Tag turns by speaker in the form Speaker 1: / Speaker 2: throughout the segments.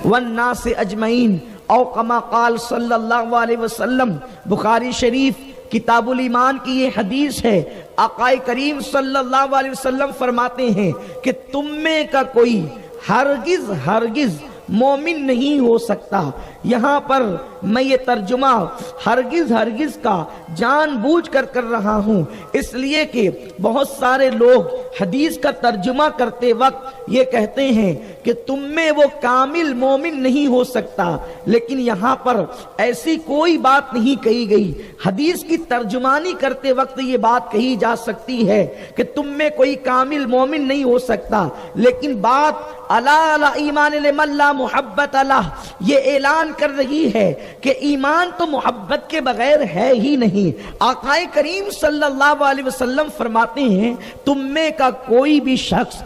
Speaker 1: والناس اجمعین او کما قال صلی اللہ علیہ وسلم۔ بخاری شریف کتاب الایمان کی یہ حدیث ہے۔ آقا کریم صلی اللہ علیہ وسلم فرماتے ہیں کہ تم میں کا کوئی ہرگز مومن نہیں ہو سکتا۔ یہاں پر میں یہ ترجمہ ہرگز کا جان بوجھ کر رہا ہوں، اس لیے کہ بہت سارے لوگ حدیث کا ترجمہ کرتے وقت یہ کہتے ہیں کہ تم میں وہ کامل مومن نہیں ہو سکتا، لیکن یہاں پر ایسی کوئی بات نہیں کہی گئی۔ حدیث کی ترجمانی کرتے وقت یہ بات کہی جا سکتی ہے کہ تم میں کوئی کامل مومن نہیں ہو سکتا، لیکن بات الا ایمان لمن لا محبت لہ یہ اعلان کر رہی ہے کہ ایمان تو محبت کے بغیر ہے ہی نہیں۔ آقا کریم صلی اللہ علیہ وسلم فرماتے ہیں تم میں کا کوئی بھی شخص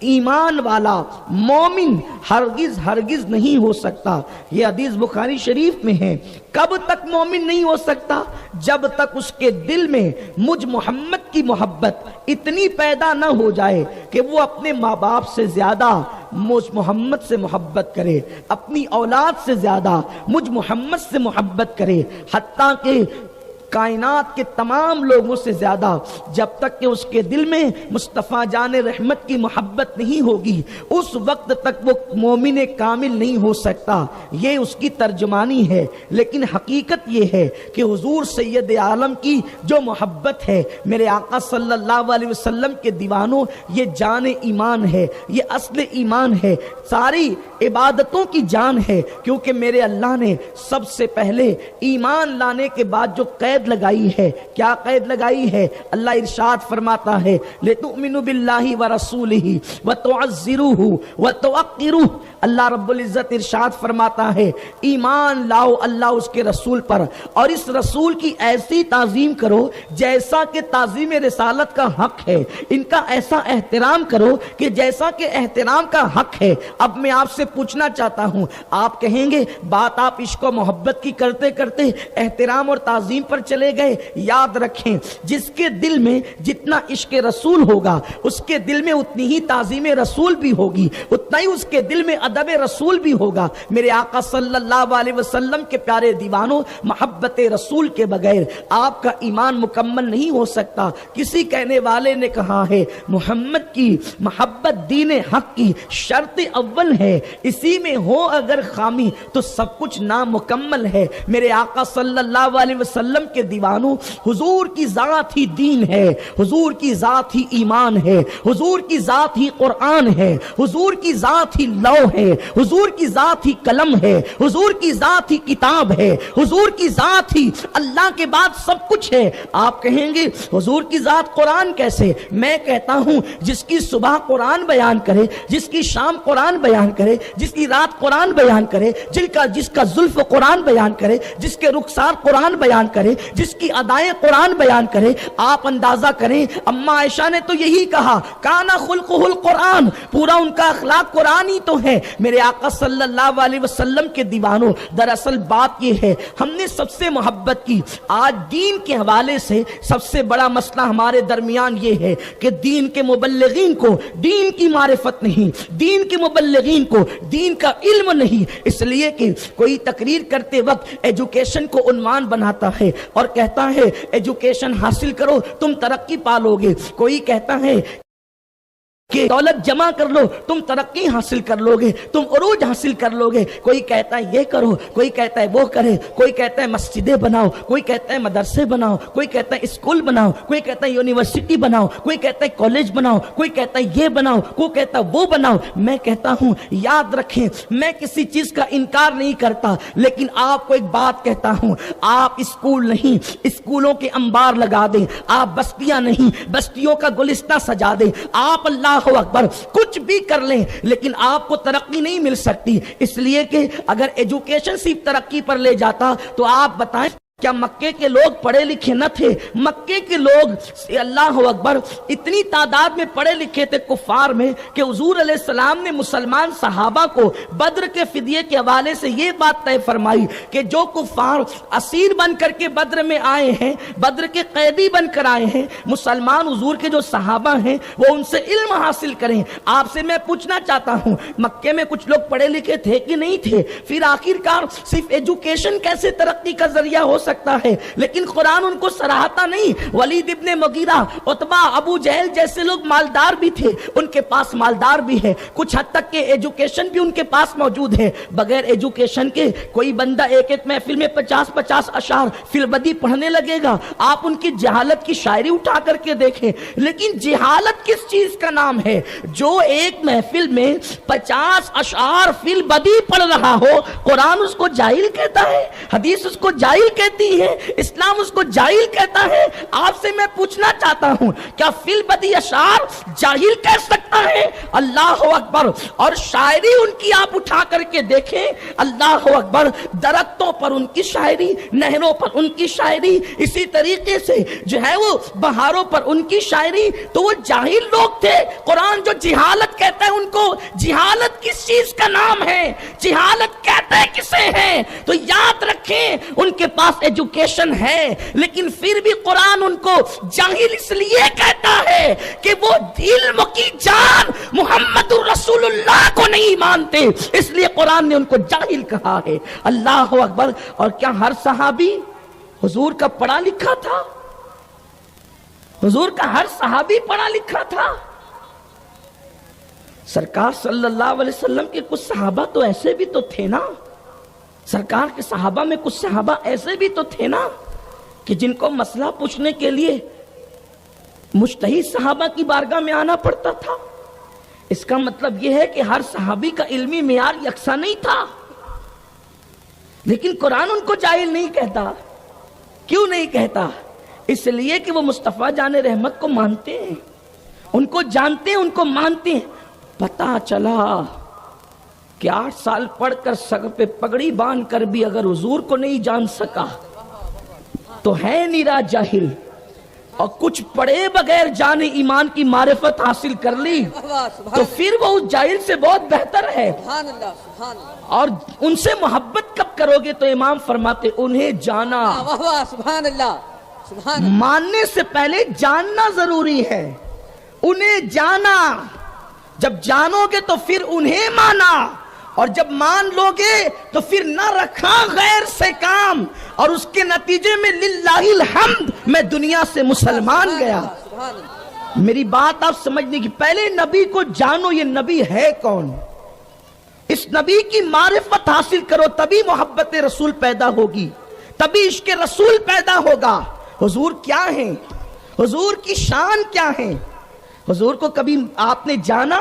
Speaker 1: ایمان والا مومن ہرگز نہیں ہو سکتا۔ یہ حدیث بخاری شریف میں ہے۔ کب تک مومن نہیں ہو سکتا؟ جب تک اس کے دل میں مجھ محمد کی محبت اتنی پیدا نہ ہو جائے کہ وہ اپنے ماں باپ سے زیادہ مجھ محمد سے محبت کرے، اپنی اولاد سے زیادہ مجھ محمد سے محبت کرے، حتیٰ کہ کائنات کے تمام لوگوں سے زیادہ جب تک کہ اس کے دل میں مصطفیٰ جان رحمت کی محبت نہیں ہوگی، اس وقت تک وہ مومن کامل نہیں ہو سکتا۔ یہ اس کی ترجمانی ہے، لیکن حقیقت یہ ہے کہ حضور سید عالم کی جو محبت ہے، میرے آقا صلی اللہ علیہ وسلم کے دیوانوں، یہ جان ایمان ہے، یہ اصل ایمان ہے، ساری عبادتوں کی جان ہے، کیونکہ میرے اللہ نے سب سے پہلے ایمان لانے کے بعد جو قید لگائی ہے، کیا قید لگائی ہے؟ اللہ ارشاد فرماتا ہے لِتُؤْمِنُوا بِاللَّهِ وَرَسُولِهِ وَتُعَزِّرُوهُ وَتُوَقِّرُوهُ۔ اللہ رب العزت ارشاد فرماتا ہے ایمان لاؤ اللہ اس کے رسول پر، اور اس رسول کی ایسی تعظیم کرو جیسا کہ تعظیم رسالت کا حق ہے، ان کا ایسا احترام کرو کہ جیسا کہ احترام کا حق ہے۔ اب میں آپ سے پوچھنا چاہتا ہوں، آپ کہیں گے بات آپ عشق و محبت کی کرتے کرتے احترام اور تعظیم پر چلے گئے۔ یاد رکھیں جس کے دل میں جتنا عشق رسول ہوگا اس کے دل میں اتنی ہی تعظیم رسول بھی ہوگی، اتنا ہی اس کے دل میں ادب رسول بھی ہوگا۔ میرے آقا صلی اللہ علیہ وسلم کے پیارے دیوانوں، محبت رسول کے بغیر آپ کا ایمان مکمل نہیں ہو سکتا۔ کسی کہنے والے نے کہا ہے محمد کی محبت دین حق کی شرط اول ہے، اسی میں ہو اگر خامی تو سب کچھ نامکمل ہے۔ میرے آقا صلی اللہ علیہ وسلم کے دیوانوں، حضور کی ذات ہی دین ہے، حضور کی ذات ہی ایمان ہے، حضور کی ذات ہی قرآن ہے، حضور کی ذات ہی لو ہے، حضور کی ذات ہی قلم ہے، حضور کی ذات ہی کتاب ہے، حضور کی ذات ہی اللہ کے بعد سب کچھ ہے۔ آپ کہیں گے حضور کی ذات قرآن کیسے؟ میں کہتا ہوں جس کی صبح قرآن بیان کرے، جس کی شام قرآن بیان کرے، جس کی رات قرآن بیان کرے، جس کا زلف قرآن بیان کرے، جس کے رخسار قرآن بیان کرے، جس کی ادائیں قرآن بیان کرے، آپ اندازہ کریں اماں عائشہ نے تو یہی کہا کانا خلقہ القرآن، پورا ان کا اخلاق قرآن ہی تو ہے۔ میرے آقا صلی اللہ علیہ وسلم کے دیوانوں، دراصل بات یہ ہے ہم نے سب سے محبت کی۔ آج دین کے حوالے سے سب سے بڑا مسئلہ ہمارے درمیان یہ ہے کہ دین کے مبلغین کو دین کی معرفت نہیں، دین کے مبلغین کو دین کا علم نہیں، اس لیے کہ کوئی تقریر کرتے وقت ایجوکیشن کو عنوان بناتا ہے اور کہتا ہے ایجوکیشن حاصل کرو تم ترقی پالو گے، کوئی کہتا ہے کہ دولت جمع کر لو تم ترقی حاصل کر لو گے، تم عروج حاصل کر لو گے، کوئی کہتا ہے یہ کرو، کوئی کہتا ہے وہ کرے، کوئی کہتا ہے مسجدیں بناؤ، کوئی کہتا ہے مدرسے بناؤ، کوئی کہتا ہے اسکول بناؤ، کوئی کہتا ہے یونیورسٹی بناؤ، کوئی کہتا ہے کالج بناؤ، کوئی کہتا ہے یہ بناؤ، کوئی کہتا ہے وہ بناؤ۔ میں کہتا ہوں یاد رکھیں میں کسی چیز کا انکار نہیں کرتا، لیکن آپ کو ایک بات کہتا ہوں، آپ اسکول نہیں اسکولوں کے انبار لگا دیں، آپ بستیاں نہیں بستیوں کا گلستہ سجا دیں، آپ اللہ اکبر کچھ بھی کر لیں، لیکن آپ کو ترقی نہیں مل سکتی، اس لیے کہ اگر ایجوکیشن صرف ترقی پر لے جاتا تو آپ بتائیں کیا مکے کے لوگ پڑھے لکھے نہ تھے؟ مکے کے لوگ اللہ اکبر اتنی تعداد میں پڑھے لکھے تھے کفار میں کہ حضور علیہ السلام نے مسلمان صحابہ کو بدر کے فدیے کے حوالے سے یہ بات طے فرمائی کہ جو کفار اسیر بن کر کے بدر میں آئے ہیں، بدر کے قیدی بن کر آئے ہیں، مسلمان حضور کے جو صحابہ ہیں وہ ان سے علم حاصل کریں۔ آپ سے میں پوچھنا چاہتا ہوں، مکے میں کچھ لوگ پڑھے لکھے تھے کہ نہیں تھے؟ پھر آخر کار صرف ایجوکیشن کیسے ترقی کا ذریعہ ہو سکتا ہے؟ لیکن قرآن ان کو سراہتا نہیں۔ ولید ابن مغیرہ، عتبہ، ابو جہل جیسے لوگ مالدار بھی تھے، ان کے پاس مالدار بھی ہے، کچھ حد تک کہ ایجوکیشن بھی ان کے پاس موجود ہے۔ بغیر ایجوکیشن کے کوئی بندہ ایک ایک محفل میں 50 اشعار فی البدی پڑھنے لگے گا۔ آپ ان کی جہالت کی شاعری اٹھا کر کے دیکھیں۔ لیکن جہالت کس چیز کا نام ہے؟ جو ایک محفل میں 50 اشعار فی البدی پڑھ رہا ہو، قرآن اس کو جاہل کہتا ہے، حدیث اس کو جاہل کہتی ہے، اسلام اس کو جاہل کہتا ہے۔ آپ سے میں پوچھنا چاہتا ہوں، کیا فی البدی اشعار جاہل کہہ سکتا ہے؟ اللہ اکبر۔ اور شاعری ان کی آپ اٹھا کر کے دیکھیں، اللہ اکبر، درختوں پر ان کی شاعری، نہروں پر ان کی شاعری، اسی طریقے سے جو ہے وہ بہاروں پر ان کی شاعری۔ تو وہ جاہل لوگ تھے۔ قرآن جو جہالت کہتا ہے ان کو، جہالت کس چیز کا نام ہے؟ جہالت کہتے کسے ہیں؟ تو یاد رکھیں، ان کے پاس ایجوکیشن ہے، لیکن پھر بھی قرآن ان کو جاہل اس لیے کہتا ہے کہ وہ علم کی جان محمد رسول اللہ کو نہیں مانتے، اس لیے قرآن نے ان کو جاہل کہا ہے۔ اللہ اکبر۔ اور کیا ہر صحابی حضور کا پڑھا لکھا تھا؟ حضور کا ہر صحابی پڑھا لکھا تھا؟ سرکار صلی اللہ علیہ وسلم کے کچھ صحابہ تو ایسے بھی تو تھے نا، سرکار کے صحابہ میں کچھ صحابہ ایسے بھی تو تھے نا کہ جن کو مسئلہ پوچھنے کے لیے مجتہد صحابہ کی بارگاہ میں آنا پڑتا تھا۔ اس کا مطلب یہ ہے کہ ہر صحابی کا علمی معیار یکساں نہیں تھا۔ لیکن قرآن ان کو جاہل نہیں کہتا۔ کیوں نہیں کہتا؟ اس لیے کہ وہ مصطفیٰ جان رحمت کو مانتے ہیں، ان کو جانتے ہیں، ان کو مانتے ہیں۔ پتہ چلا کہ 8 سال پڑھ کر سر پہ پگڑی باندھ کر بھی اگر حضور کو نہیں جان سکا تو ہے نیرا جاہل، اور کچھ پڑھے بغیر جانے ایمان کی معرفت حاصل کر لی تو پھر وہ اس جاہل سے بہت بہتر ہے۔ اور ان سے محبت کب کرو گے؟ تو امام فرماتے انہیں جانا۔ ماننے سے پہلے جاننا ضروری ہے، انہیں جانا۔ جب جانو گے تو پھر انہیں مانا، اور جب مان لو گے تو پھر نہ رکھا غیر سے کام، اور اس کے نتیجے میں للہ الحمد میں دنیا سے مسلمان گیا۔ میری بات آپ سمجھنے کی، پہلے نبی کو جانو، یہ نبی ہے کون، اس نبی کی معرفت حاصل کرو، تبھی محبت رسول پیدا ہوگی، تبھی عشق رسول پیدا ہوگا۔ حضور کیا ہیں؟ حضور کی شان کیا ہے؟ حضور کو کبھی آپ نے جانا؟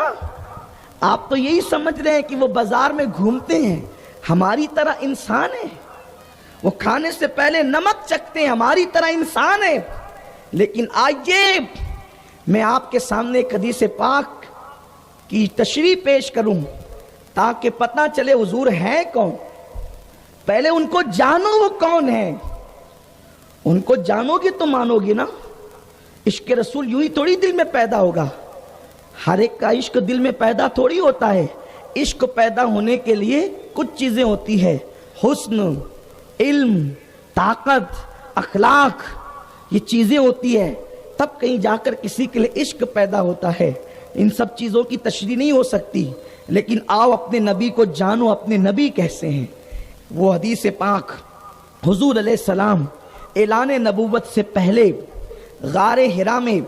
Speaker 1: آپ تو یہی سمجھ رہے ہیں کہ وہ بازار میں گھومتے ہیں، ہماری طرح انسان ہے، وہ کھانے سے پہلے نمک چکھتے ہیں، ہماری طرح انسان ہے۔ لیکن آئیے میں آپ کے سامنے ایک حدیث پاک کی تشریح پیش کروں تاکہ پتہ چلے حضور ہے کون۔ پہلے ان کو جانو، وہ کون ہے۔ ان کو جانو گے تو مانو گے نا۔ عشق رسول یوں ہی تھوڑی دل میں پیدا ہوگا، ہر ایک کا عشق دل میں پیدا تھوڑی ہوتا ہے۔ عشق پیدا ہونے کے لیے کچھ چیزیں ہوتی ہے، حسن، علم، طاقت، اخلاق، یہ چیزیں ہوتی ہے، تب کہیں جا کر کسی کے لیے عشق پیدا ہوتا ہے۔ ان سب چیزوں کی تشریح نہیں ہو سکتی، لیکن آؤ اپنے نبی کو جانو، اپنے نبی کیسے ہیں۔ وہ حدیث پاک، حضور علیہ السلام اعلان نبوت سے پہلے غار حرا میں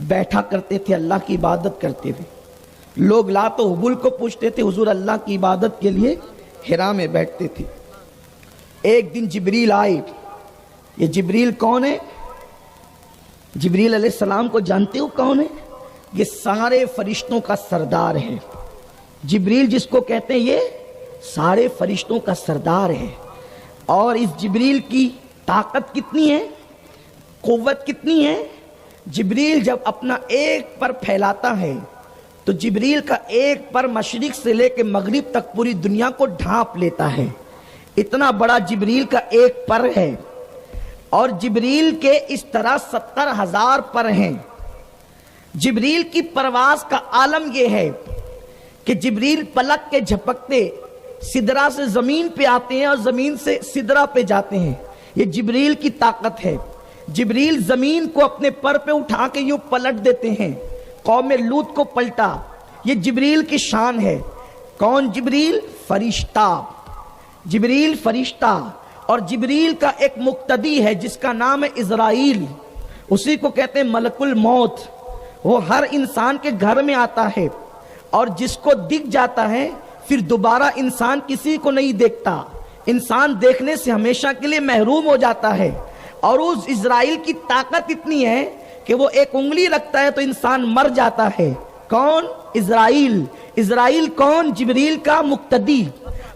Speaker 1: بیٹھا کرتے تھے، اللہ کی عبادت کرتے تھے۔ لوگ لات و حبل کو پوچھتے تھے، حضور اللہ کی عبادت کے لیے حرا میں بیٹھتے تھے۔ ایک دن جبریل آئے۔ یہ جبریل کون ہے؟ جبریل علیہ السلام کو جانتے ہو کون ہے؟ یہ سارے فرشتوں کا سردار ہے۔ جبریل جس کو کہتے ہیں یہ سارے فرشتوں کا سردار ہے۔ اور اس جبریل کی طاقت کتنی ہے، قوت کتنی ہے؟ جبریل جب اپنا ایک پر پھیلاتا ہے تو جبریل کا ایک پر مشرق سے لے کے مغرب تک پوری دنیا کو ڈھانپ لیتا ہے۔ اتنا بڑا جبریل کا ایک پر ہے، اور جبریل کے اس طرح 70,000 پر ہیں۔ جبریل کی پرواز کا عالم یہ ہے کہ جبریل پلک کے جھپکتے سدرہ سے زمین پہ آتے ہیں اور زمین سے سدرہ پہ جاتے ہیں۔ یہ جبریل کی طاقت ہے۔ جبریل زمین کو اپنے پر پہ اٹھا کے یوں پلٹ دیتے ہیں، قوم لوط کو پلٹا۔ یہ جبریل کی شان ہے۔ کون جبریل؟ فرشتہ۔ جبریل فرشتہ، اور جبریل کا ایک مقتدی ہے جس کا نام ہے اسرائیل، اسی کو کہتے ہیں ملک الموت۔ وہ ہر انسان کے گھر میں آتا ہے، اور جس کو دکھ جاتا ہے پھر دوبارہ انسان کسی کو نہیں دیکھتا، انسان دیکھنے سے ہمیشہ کے لیے محروم ہو جاتا ہے۔ اور اس اسرائیل کی طاقت اتنی ہے کہ وہ ایک انگلی رکھتا ہے تو انسان مر جاتا ہے۔ کون؟ اسرائیل۔ اسرائیل کون؟ جبریل کا مقتدی۔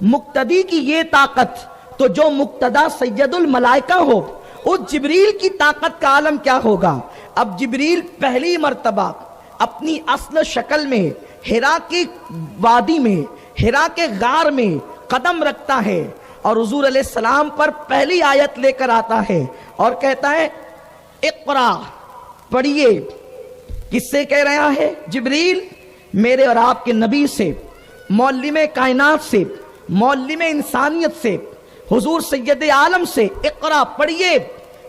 Speaker 1: مقتدی کی یہ طاقت، تو جو مقتدا سید الملائکہ ہو، اس جبریل کی طاقت کا عالم کیا ہوگا؟ اب جبریل پہلی مرتبہ اپنی اصل شکل میں حرا کی وادی میں، حرا کے غار میں قدم رکھتا ہے، اور حضور علیہ السلام پر پہلی آیت لے کر آتا ہے اور کہتا ہے اقرا، پڑھیے۔ کس سے کہہ رہا ہے؟ جبریل میرے اور آپ کے نبی سے، معلم کائنات سے، معلم انسانیت سے، حضور سید عالم سے، اقرا پڑھیے۔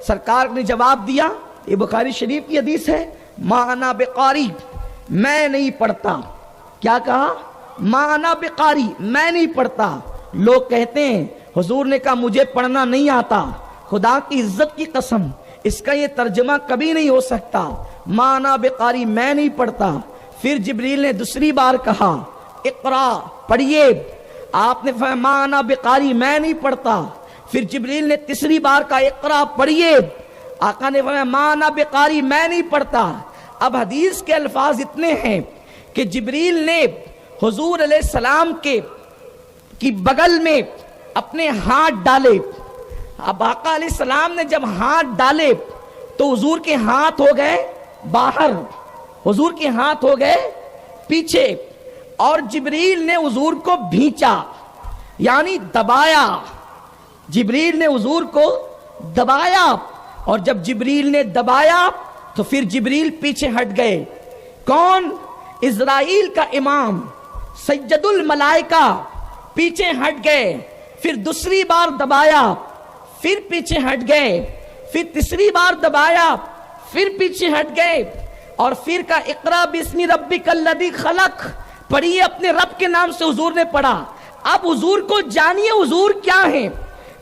Speaker 1: سرکار نے جواب دیا، یہ بخاری شریف کی حدیث ہے، ما انا بقاری، میں نہیں پڑھتا۔ کیا کہا؟ ما انا بقاری، میں نہیں پڑھتا۔ لوگ کہتے ہیں حضور نے کہا مجھے پڑھنا نہیں آتا۔ خدا کی عزت کی قسم، اس کا یہ ترجمہ کبھی نہیں ہو سکتا۔ ما انا بقاری، میں نہیں پڑھتا۔ پھر جبریل نے دوسری بار کہا اقرا، پڑھیے۔ آپ نے فرمایا ما انا بقاری، میں نہیں پڑھتا۔ پھر جبریل نے تیسری بار کہا اقرا، پڑھیے۔ آقا نے فرمایا ما انا بقاری، میں نہیں پڑھتا۔ اب حدیث کے الفاظ اتنے ہیں کہ جبریل نے حضور علیہ السلام کی بغل میں اپنے ہاتھ ڈالے۔ اب آقا علیہ السلام نے جب ہاتھ ڈالے تو حضور کے ہاتھ ہو گئے باہر، حضور کے ہاتھ ہو گئے پیچھے، اور جبریل نے حضور کو بھینچا، یعنی دبایا۔ جبریل نے حضور کو دبایا، اور جب جبریل نے دبایا تو پھر جبریل پیچھے ہٹ گئے۔ کون؟ اسرائیل کا امام سید الملائکہ پیچھے ہٹ گئے۔ پھر دوسری بار دبایا، پھر پیچھے ہٹ گئے، پھر تیسری بار دبایا، پھر پیچھے ہٹ گئے، اور پھر کا اقرا بسم ربک الذی خلق، پڑھیے اپنے رب کے نام سے حضور نے پڑھا۔ اب حضور کو جانیے حضور کیا ہیں۔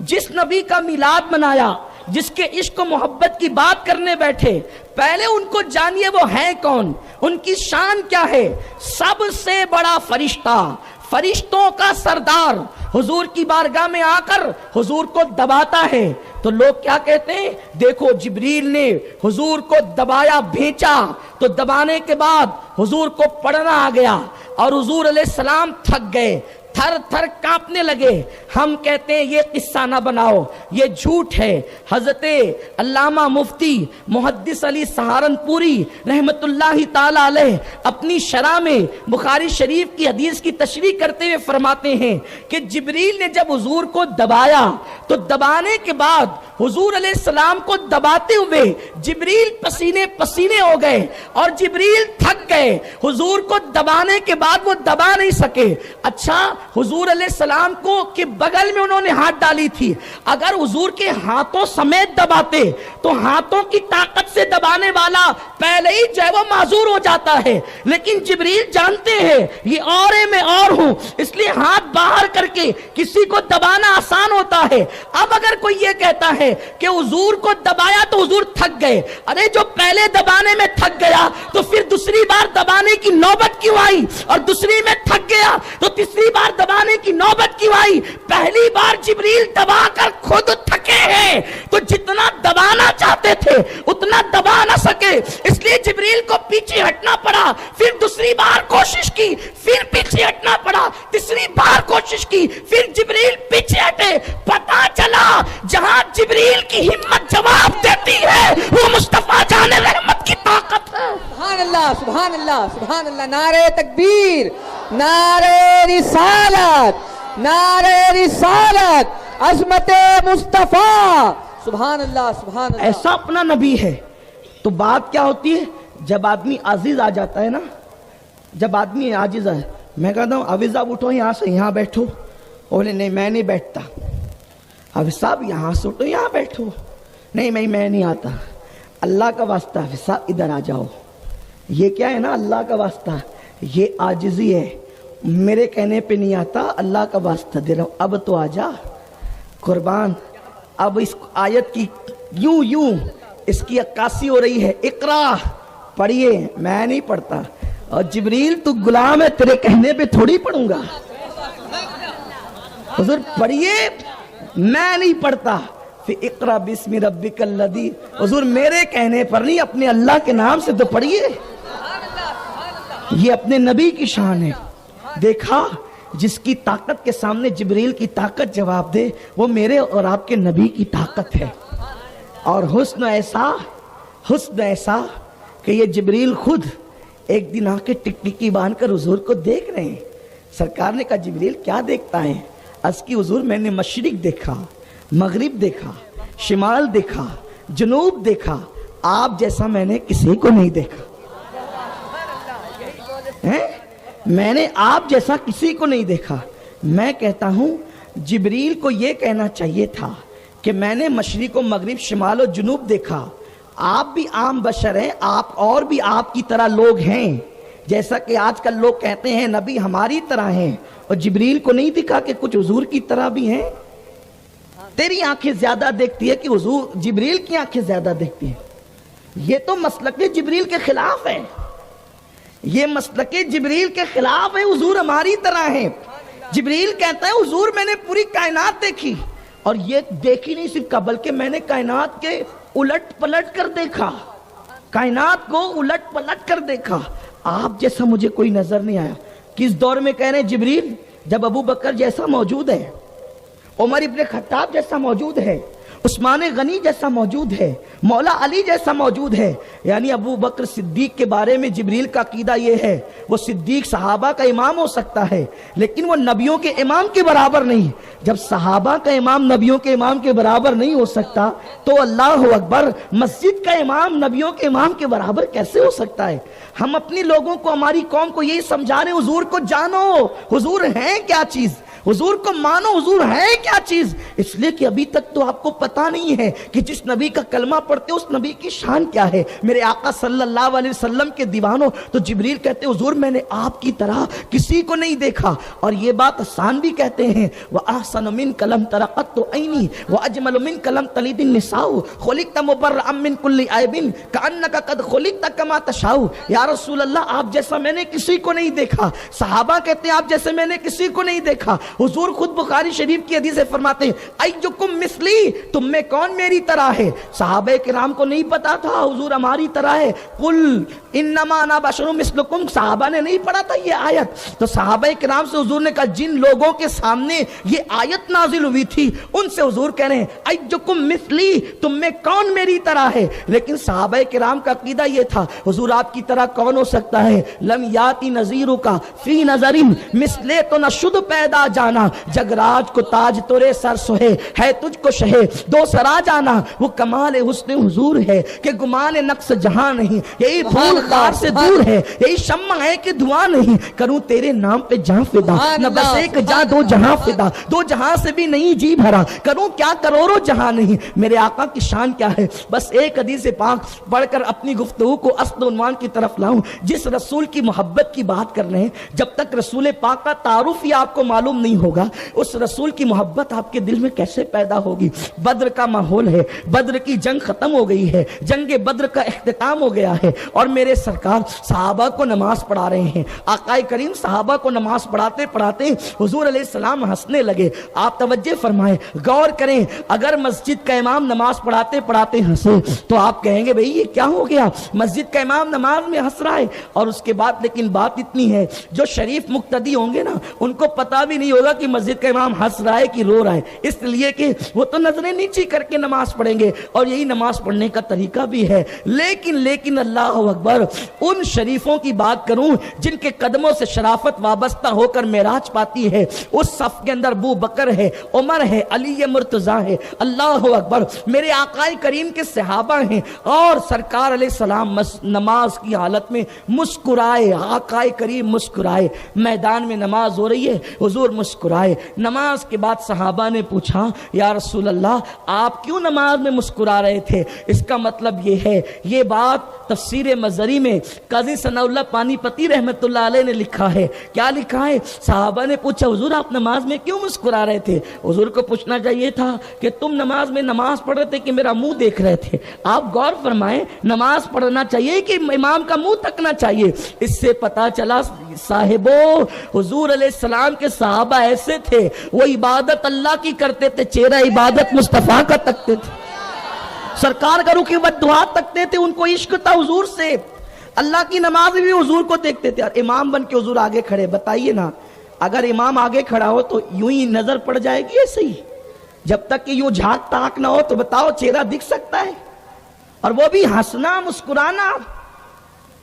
Speaker 1: جس نبی کا میلاد منایا، جس کے عشق و محبت کی بات کرنے بیٹھے، پہلے ان کو جانیے وہ ہیں کون، ان کی شان کیا ہے۔ سب سے بڑا فرشتہ، فرشتوں کا سردار، حضور کی بارگاہ میں آ کر حضور کو دباتا ہے تو لوگ کیا کہتے ہیں؟ دیکھو جبریل نے حضور کو دبایا، بھینچا، تو دبانے کے بعد حضور کو پڑھنا آ گیا، اور حضور علیہ السلام تھک گئے، تھر تھر کانپنے لگے۔ ہم کہتے ہیں یہ قصہ نہ بناؤ، یہ جھوٹ ہے۔ حضرت علامہ مفتی محدث علی سہارنپوری رحمت اللہ تعالی علیہ اپنی شرح میں بخاری شریف کی حدیث کی تشریح کرتے ہوئے فرماتے ہیں کہ جبریل نے جب حضور کو دبایا تو دبانے کے بعد حضور علیہ السلام کو دباتے ہوئے جبریل پسینے پسینے ہو گئے اور جبریل تھک گئے۔ حضور کو دبانے کے بعد وہ دبا نہیں سکے۔ اچھا، حضور علیہ السلام کو کہ بغل میں انہوں نے ہاتھ ڈالی تھی، اگر حضور کے ہاتھوں سمیت دباتے تو ہاتھوں کی طاقت سے دبانے والا پہلے ہی جو ہے وہ معذور ہو جاتا ہے، لیکن جبریل جانتے ہیں یہ اور ہے میں اور ہوں، اس لیے ہاتھ باہر کر کے کسی کو دبانا آسان ہوتا ہے۔ اب اگر کوئی یہ کہتا ہے کہ حضور کو دبایا تو حضور تھک گئے، ارے جو پہلے دبانے میں تھک گیا تو پھر دوسری بار دبانے کی نوبت کیوں آئی، اور دوسری میں تھک گیا تو تیسری بار دبانے کی نوبت کیوں آئی؟ پہلی بار جبریل دبا کر خود تھکے ہیں تو جتنا دبانا چاہتے تھے اتنا دبا نہ سکے، اس لیے جبریل کو پیچھے ہٹنا پڑا، پھر دوسری بار کوشش کی، پھر پیچھے ہٹنا پڑا، تیسری بار کوشش کی، پھر جبریل پیچھے ہٹے۔ پتا چلا جہاں جبریل کی ہمت جواب دیتی ہے وہ مصطفیٰ جان رحمت کی طاقت ہے۔
Speaker 2: سبحان اللہ، سبحان اللہ، سبحان اللہ۔ نعرہ تکبیر، نعرہ رسالت، نعرہ رسالت، عظمت مصطفیٰ، سبحان اللہ سبحان اللہ۔
Speaker 1: ایسا اپنا نبی ہے۔ تو بات کیا ہوتی ہے؟ جب آدمی عاجز آ جاتا ہے نا، جب آدمی عاجز ہے، میں کہتا ہوں حافظ صاحب اٹھو یہاں سے، یہاں بیٹھو، بولے نہیں میں نہیں بیٹھتا۔ حافظ صاحب یہاں سے اٹھو یہاں بیٹھو، نہیں میں نہیں آتا۔ اللہ کا واسطہ حافظ صاحب ادھر آ جاؤ۔ یہ کیا ہے نا، اللہ کا واسطہ، یہ عاجزی ہے۔ میرے کہنے پہ نہیں آتا، اللہ کا واسطہ دے رہا ہوں، اب تو آ جا قربان۔ اب اس آیت کی یوں اس کی عکاسی ہو رہی ہے، اقرا پڑھیے، میں نہیں پڑھتا۔ اور جبریل تو غلام ہے، تیرے کہنے پہ تھوڑی پڑھوں گا۔ حضور پڑھیے، میں نہیں پڑھتا۔ پھر اقرا بسم ربک الذی، حضور میرے کہنے پر نہیں، اپنے اللہ کے نام سے تو پڑھیے۔ یہ اپنے نبی کی شان ہے۔ دیکھا، جس کی طاقت کے سامنے جبریل کی طاقت جواب دے، وہ میرے اور آپ کے نبی کی طاقت ہے۔ اور حسن ایسا کہ یہ جبریل خود ایک دن آ کے ٹکٹکی باندھ کر حضور کو دیکھ رہے ہیں۔ سرکار نے کہا جبریل کیا دیکھتا ہے؟ عرض کی حضور میں نے مشرق دیکھا، مغرب دیکھا، شمال دیکھا، جنوب دیکھا، آپ جیسا میں نے کسی کو نہیں دیکھا۔ میں نے آپ جیسا کسی کو نہیں دیکھا۔ میں کہتا ہوں جبریل کو یہ کہنا چاہیے تھا کہ میں نے مشرق و مغرب، شمال و جنوب دیکھا، آپ بھی عام بشر ہیں، آپ اور بھی آپ کی طرح لوگ ہیں، جیسا کہ آج کل لوگ کہتے ہیں نبی ہماری طرح ہیں، اور جبریل کو نہیں دکھا کہ کچھ حضور کی طرح بھی ہیں؟ تیری آنکھیں زیادہ دیکھتی ہے کہ حضور جبریل کی آنکھیں زیادہ دیکھتی ہیں؟ یہ تو مسلک جبریل کے خلاف ہے، یہ مسلک جبریل کے خلاف ہے۔ حضور ہماری طرح ہیں۔ جبریل کہتا ہے حضور میں نے پوری کائنات دیکھی، اور یہ دیکھی نہیں صرف کا، بلکہ میں نے کائنات کے الٹ پلٹ کر دیکھا، کائنات کو الٹ پلٹ کر دیکھا، آپ جیسا مجھے کوئی نظر نہیں آیا۔ کس دور میں کہہ رہے ہیں جبریل؟ جب ابو بکر جیسا موجود ہے، عمر ابن خطاب جیسا موجود ہے، عثمان غنی جیسا موجود ہے، مولا علی جیسا موجود ہے۔ یعنی ابو بکر صدیق کے بارے میں جبریل کا عقیدہ یہ ہے، وہ صدیق صحابہ کا امام ہو سکتا ہے لیکن وہ نبیوں کے امام کے برابر نہیں۔ جب صحابہ کا امام نبیوں کے امام کے برابر نہیں ہو سکتا تو اللہ اکبر، مسجد کا امام نبیوں کے امام کے برابر کیسے ہو سکتا ہے؟ ہم اپنی لوگوں کو، ہماری قوم کو یہی سمجھا رہے ہیں حضور کو جانو، حضور ہیں کیا چیز، حضور کو مانو، حضور ہے کیا چیز، اس لیے کہ ابھی تک تو آپ کو پتا نہیں ہے کہ جس نبی کا کلمہ پڑھتے اس نبی کی شان کیا ہے۔ میرے آقا صلی اللہ علیہ وسلم کے دیوانوں، تو جبریل کہتے ہیں حضور میں نے آپ کی طرح کسی کو نہیں دیکھا، اور یہ بات آسان بھی کہتے ہیں، وَأَحْسَنُ مِنْكَ لَمْ تَرَ قَطُّ عَيْنِي وَأَجْمَلُ مِنْكَ لَمْ تَلِدِ النِّسَاءُ خُلِقْتَ مُبَرَّأً مِنْ كُلِّ عَيْبٍ كَأَنَّكَ قَدْ خُلِقْتَ كَمَا تَشَاءُ۔ یا رسول اللہ آپ جیسا میں نے کسی کو نہیں دیکھا۔ صحابہ کہتے ہیں آپ جیسے میں نے کسی کو نہیں دیکھا۔ حضور خود بخاری شریف کی حدیث فرماتے ہیں ایجکم مثلی، تم میں کون میری طرح ہے؟ صحابہ کرام کو نہیں پتا تھا حضور ہماری طرح ہے۔ قل انما انا بشر مثلکم، صحابہ نے نہیں پڑھا تھا یہ آیت، تو صحابہ کرام سے حضور نے کہا جن لوگوں کے سامنے یہ آیت نازل ہوئی تھی ان سے حضور کہہ رہے ہیں ایجکم مثلی، تم میں کون میری طرح ہے؟ لیکن صحابہ کرام کا عقیدہ یہ تھا حضور آپ کی طرح کون ہو سکتا ہے؟ لم یاتی نظیرک فی نظر مثلے تو نہ شد پیدا جانا، جگراج کو تاج تورے سر سوہے، ہے تجھ کو شہے دو سرا جانا، وہ کمال حسن حضور ہے کہ گمان نقص جہاں نہیں، یہی پھول خار سے دور ہے، یہی شمع ہے کہ دعا نہیں، کروں تیرے نام پہ جہاں فدا، نہ بس ایک جہاں دو جہاں فدا، دو جہاں سے بھی نہیں جی بھرا، کروں کیا کروڑوں جہاں نہیں۔ میرے آقا کی شان کیا ہے؟ بس ایک حدیث پاک پڑھ کر اپنی گفتگو کو اصل عنوان کی طرف لاؤں۔ جس رسول کی محبت کی بات کر رہے ہیں، جب تک رسول پاک کا تعارف ہی آپ کو معلوم نہیں ہوگا اس رسول کی محبت آپ کے دل میں کیسے پیدا ہوگی؟ بدر کا ماحول ہے، بدر کی جنگ ختم ہو گئی ہے، جنگ بدر کا اختتام ہو گیا ہے، اور میرے سرکار صحابہ کو نماز پڑھا رہے ہیں۔ آقا کریم صحابہ کو نماز پڑھاتے پڑھاتے حضور علیہ السلام ہنسنے لگے۔ آپ توجہ فرمائیں، غور کریں، اگر مسجد کا امام نماز پڑھاتے پڑھاتے ہنسے تو آپ کہیں گے بھئی یہ کیا ہو گیا، مسجد کا امام نماز میں ہنس رہا ہے؟ اور اس کے بعد لیکن بات اتنی ہے، جو شریف مقتدی ہوں گے نا ان کو پتا بھی نہیں ہوگا کہ مسجد کا امام ہنس رہا ہے کہ رو رہا ہے، اس لیے کہ وہ تو نظریں نیچی کر کے نماز پڑھیں گے، اور یہی نماز پڑھنے کا طریقہ بھی ہے۔ لیکن اللہ اکبر، ان شریفوں کی بات کروں جن کے قدموں سے شرافت وابستہ ہو کر معراج پاتی ہے، اس صف کے اندر ابو بکر ہے، عمر ہے، علی مرتضیٰ ہے، اللہ اکبر، میرے آقا کریم کے صحابہ ہیں، اور سرکار علیہ السلام نماز کی حالت میں مسکرائے، آقا کریم مسکرائے، میدان میں نماز ہو رہی ہے، حضور مسکرائے۔ نماز کے بعد صحابہ نے پوچھا یا رسول اللہ آپ کیوں نماز میں مسکرا رہے تھے؟ اس کا مطلب یہ ہے، یہ بات تفسیر مظہری میں قاضی ثناء اللہ پانی پتی رحمت اللہ علیہ نے لکھا ہے۔ کیا لکھا ہے؟ صحابہ نے پوچھا حضور آپ نماز میں کیوں مسکرا رہے تھے؟ حضور کو پوچھنا چاہیے تھا کہ تم نماز میں نماز پڑھ رہے تھے کہ میرا منہ دیکھ رہے تھے؟ آپ غور فرمائیں، نماز پڑھنا چاہیے کہ امام کا منہ تکنا چاہیے؟ اس سے پتا چلا صاحبو، حضور علیہ السلام کے صحابہ ایسے تھے، وہ عبادت اللہ کی کرتے تھے، چہرہ عبادت مصطفیٰ کا تکتے تھے، سرکار کا رخ دعا تکتے تھے، ان کو عشق تھا حضور سے، اللہ کی نماز بھی حضور کو دیکھتے تھے۔ اور امام بن کے حضور آگے کھڑے، بتائیے نا اگر امام آگے کھڑا ہو تو یوں ہی نظر پڑ جائے گی ایسے ہی؟ جب تک کہ یوں جھاک تاک نہ ہو تو بتاؤ چہرہ دکھ سکتا ہے؟ اور وہ بھی ہنسنا مسکرانا۔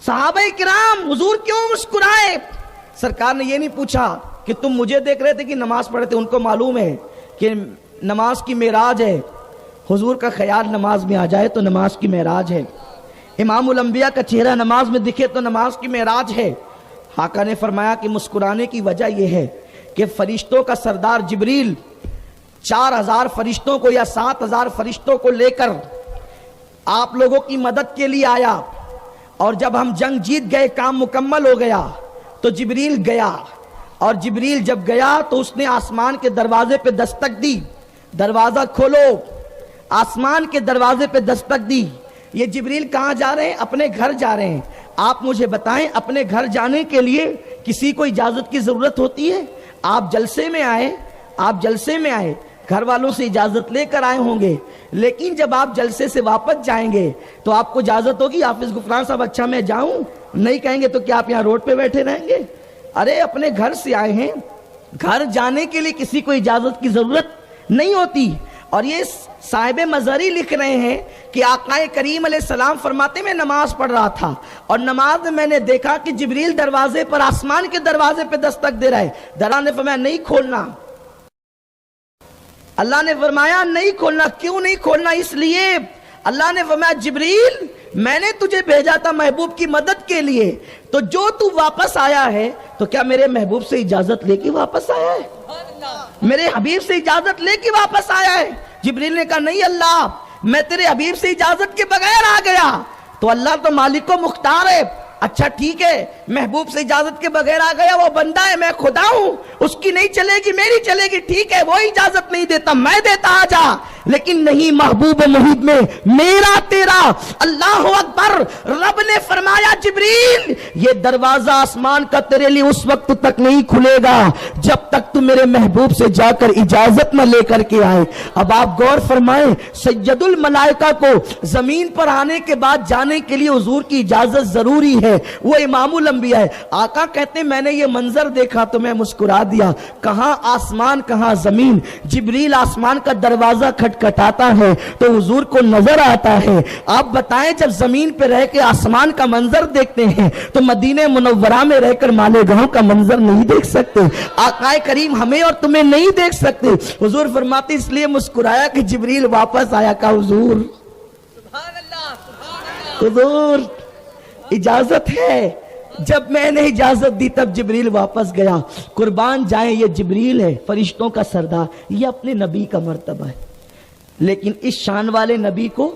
Speaker 1: صحابہ کرام حضور کیوں مسکرائے؟ سرکار نے یہ نہیں پوچھا کہ تم مجھے دیکھ رہے تھے کہ نماز پڑھ رہے تھے، ان کو معلوم ہے کہ نماز کی معراج ہے، حضور کا خیال نماز میں آ جائے تو نماز کی معراج ہے، امام الانبیاء کا چہرہ نماز میں دکھے تو نماز کی معراج ہے۔ آقا نے فرمایا کہ مسکرانے کی وجہ یہ ہے کہ فرشتوں کا سردار جبریل 4000 فرشتوں کو یا 7000 فرشتوں کو لے کر آپ لوگوں کی مدد کے لیے آیا، اور جب ہم جنگ جیت گئے، کام مکمل ہو گیا، تو جبریل گیا، اور جبریل جب گیا تو اس نے آسمان کے دروازے پہ دستک دی، دروازہ کھولو، آسمان کے دروازے پہ دستک دی۔ یہ جبریل کہاں جا رہے ہیں؟ اپنے گھر جا رہے ہیں۔ آپ مجھے بتائیں اپنے گھر جانے کے لیے کسی کو اجازت کی ضرورت ہوتی ہے؟ آپ جلسے میں آئے، گھر والوں سے اجازت لے کر آئے ہوں گے، لیکن جب آپ جلسے سے واپس جائیں گے تو آپ کو اجازت ہوگی حافظ غفران صاحب اچھا میں جاؤں؟ نہیں کہیں گے تو کیا آپ یہاں روڈ پہ بیٹھے رہیں گے؟ ارے اپنے گھر سے آئے ہیں، گھر جانے کے لیے کسی کو اجازت کی ضرورت نہیں ہوتی۔ اور یہ صاحب مظہری لکھ رہے ہیں کہ آقا کریم علیہ السلام فرماتے میں نماز پڑھ رہا تھا، اور نماز میں میں نے دیکھا کہ جبریل دروازے پر، آسمان کے دروازے پہ دستک دے رہا ہے۔ اللہ نے فرمایا نہیں کھولنا، اللہ نے فرمایا نہیں کھولنا۔ کیوں نہیں کھولنا؟ اس لیے اللہ نے فرمایا جبریل میں نے تجھے بھیجا تھا محبوب کی مدد کے لیے، تو جو تو واپس آیا ہے تو کیا میرے محبوب سے اجازت لے کے واپس آیا ہے؟ میرے حبیب سے اجازت لے کے واپس آیا ہے؟ جبریل نے کہا نہیں اللہ، میں تیرے حبیب سے اجازت کے بغیر آ گیا۔ تو اللہ تو مالک و مختار ہے، اچھا ٹھیک ہے، محبوب سے اجازت کے بغیر آ گیا، وہ بندہ ہے، میں خدا ہوں، اس کی نہیں چلے گی میری چلے گی، ٹھیک ہے، وہ اجازت نہیں دیتا میں دیتا، آ جا۔ لیکن نہیں، محبوب محیط میں میرا تیرا، اللہ اکبر۔ رب نے فرمایا جبریل یہ دروازہ آسمان کا تیرے لیے اس وقت تک نہیں کھلے گا جب تک تو میرے محبوب سے جا کر اجازت نہ لے کر کے آئے۔ اب آپ غور فرمائیں، سید الملائکہ کو زمین پر آنے کے بعد جانے کے لیے حضور کی اجازت ضروری ہے، وہ امام الانبیاء ہے۔ آقا کہتے ہیں میں نے یہ منظر دیکھا تو میں مسکرا دیا، کہاں آسمان کہاں زمین۔ جبریل آسمان کا دروازہ کھٹکھٹاتا ہے تو حضور کو نظر آتا ہے۔ آپ بتائیں جب زمین پہ رہ کے آسمان کا منظر دیکھتے ہیں تو مدینہ منورہ میں رہ کر مالیگاؤں کا منظر نہیں دیکھ سکتے؟ آقا کریم ہمیں اور تمہیں نہیں دیکھ سکتے؟ حضور فرماتے اس لیے مسکرایا کہ جبریل واپس آیا، کہا حضور حضور اجازت ہے۔ جب میں نے اجازت دی تب جبریل واپس گیا۔ قربان جائیں یہ جبریل ہے، فرشتوں کا سردار، یہ اپنے نبی کا مرتبہ ہے، لیکن اس شان والے نبی کو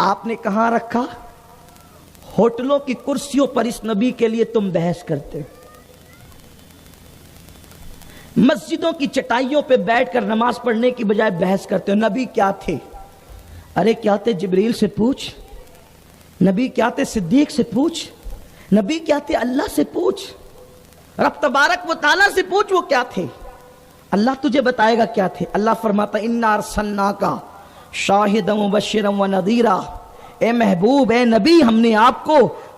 Speaker 1: آپ نے کہاں رکھا؟ ہوٹلوں کی کرسیوں پر اس نبی کے لیے تم بحث کرتے ہو، مسجدوں کی چٹائیوں پہ بیٹھ کر نماز پڑھنے کی بجائے بحث کرتے ہو۔ نبی کیا تھے؟ ارے کیا تھے؟ جبریل سے پوچھ۔ نبی کیا تھے؟ صدیق سے پوچھ۔ نبی کیا تھے؟ اللہ سے پوچھ، رب تبارک و تعالیٰ سے پوچھ وہ کیا تھے، اللہ تجھے بتائے گا کیا تھے۔ اللہ فرماتا انا ارسلناک شاہدا ومبشرا ونذیرا، اے محبوب، اے نبی، ہم نے آپ کو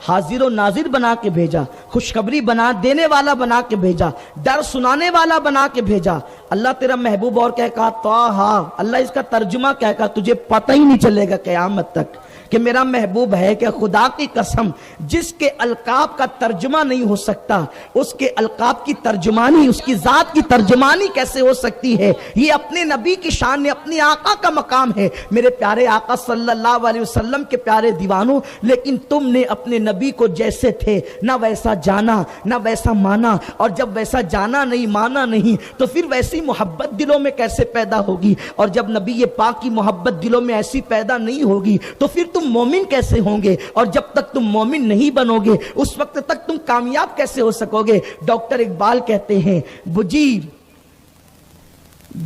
Speaker 1: حاضر و ناظر بنا کے بھیجا، خوشخبری بنا دینے والا بنا کے بھیجا، ڈر سنانے والا بنا کے بھیجا۔ اللہ تیرا محبوب اور کیا کہا؟ طٰہٰ۔ اللہ اس کا ترجمہ کیا کہا؟ تجھے پتہ ہی نہیں چلے گا قیامت تک کہ میرا محبوب ہے کہ خدا کی قسم جس کے القاب کا ترجمہ نہیں ہو سکتا، اس کے القاب کی ترجمانی، اس کی ذات کی ترجمانی کیسے ہو سکتی ہے؟ یہ اپنے نبی کی شان نے، اپنے آقا کا مقام ہے، میرے پیارے آقا صلی اللہ علیہ وسلم کے پیارے دیوانوں۔ لیکن تم نے اپنے نبی کو جیسے تھے نہ ویسا جانا، نہ ویسا مانا، اور جب ویسا جانا نہیں، مانا نہیں، تو پھر ویسی محبت دلوں میں کیسے پیدا ہوگی؟ اور جب نبی پاک کی محبت دلوں میں ایسی پیدا نہیں ہوگی تو پھر تم مومن کیسے ہوں گے؟ اور جب تک تم مومن نہیں بنو گے اس وقت تک تم کامیاب کیسے ہو سکو گے؟ ڈاکٹر اقبال کہتے ہیں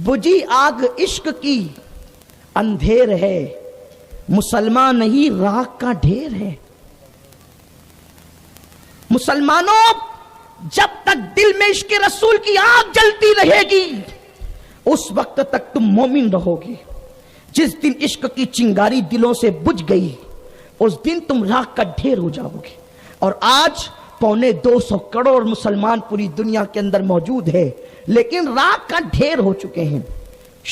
Speaker 1: بجھی آگ عشق کی اندھیر ہے، مسلمان نہیں راکھ کا ڈھیر ہے۔ مسلمانوں، جب تک دل میں عشق رسول کی آگ جلتی رہے گی اس وقت تک تم مومن رہو گے۔ جس دن عشق کی چنگاری دلوں سے بجھ گئی اس دن تم راکھ کا ڈھیر ہو جاؤ گے۔ اور آج 250 کروڑ مسلمان پوری دنیا کے اندر موجود ہے، لیکن راکھ کا ڈھیر ہو چکے ہیں۔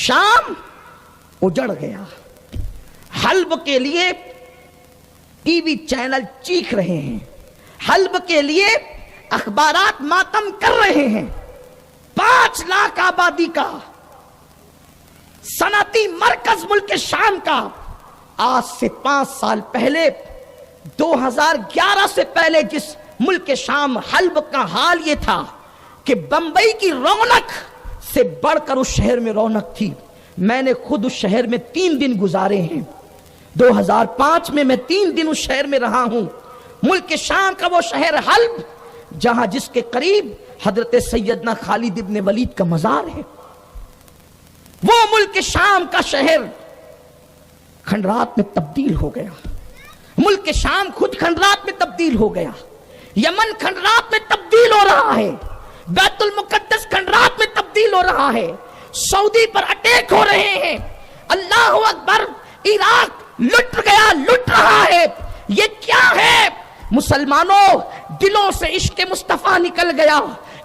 Speaker 1: شام اجڑ گیا، حلب کے لیے ٹی وی چینل چیخ رہے ہیں، حلب کے لیے اخبارات ماتم کر رہے ہیں۔ 5 لاکھ آبادی کا صنعتی مرکز ملک شام کا آج سے 5 سال پہلے 2011 سے پہلے جس ملک شام حلب کا حال یہ تھا کہ بمبئی کی رونق سے بڑھ کر اس شہر میں رونق تھی۔ میں نے خود اس شہر میں 3 دن گزارے ہیں۔ 2005 میں 3 دن اس شہر میں رہا ہوں۔ ملک شام کا وہ شہر حلب جہاں جس کے قریب حضرت سیدنا خالد ابن ولید کا مزار ہے، وہ ملک شام کا شہر کھنڈرات میں تبدیل ہو گیا۔ ملک شام خود کھنڈرات میں تبدیل ہو گیا، یمن کھنڈرات میں تبدیل ہو رہا ہے، بیت المقدس کھنڈرات میں تبدیل ہو رہا ہے، سعودی پر اٹیک ہو رہے ہیں، اللہ اکبر، عراق لٹ گیا، لٹ رہا ہے۔ یہ کیا ہے؟ مسلمانوں، دلوں سے عشق مصطفیٰ نکل گیا،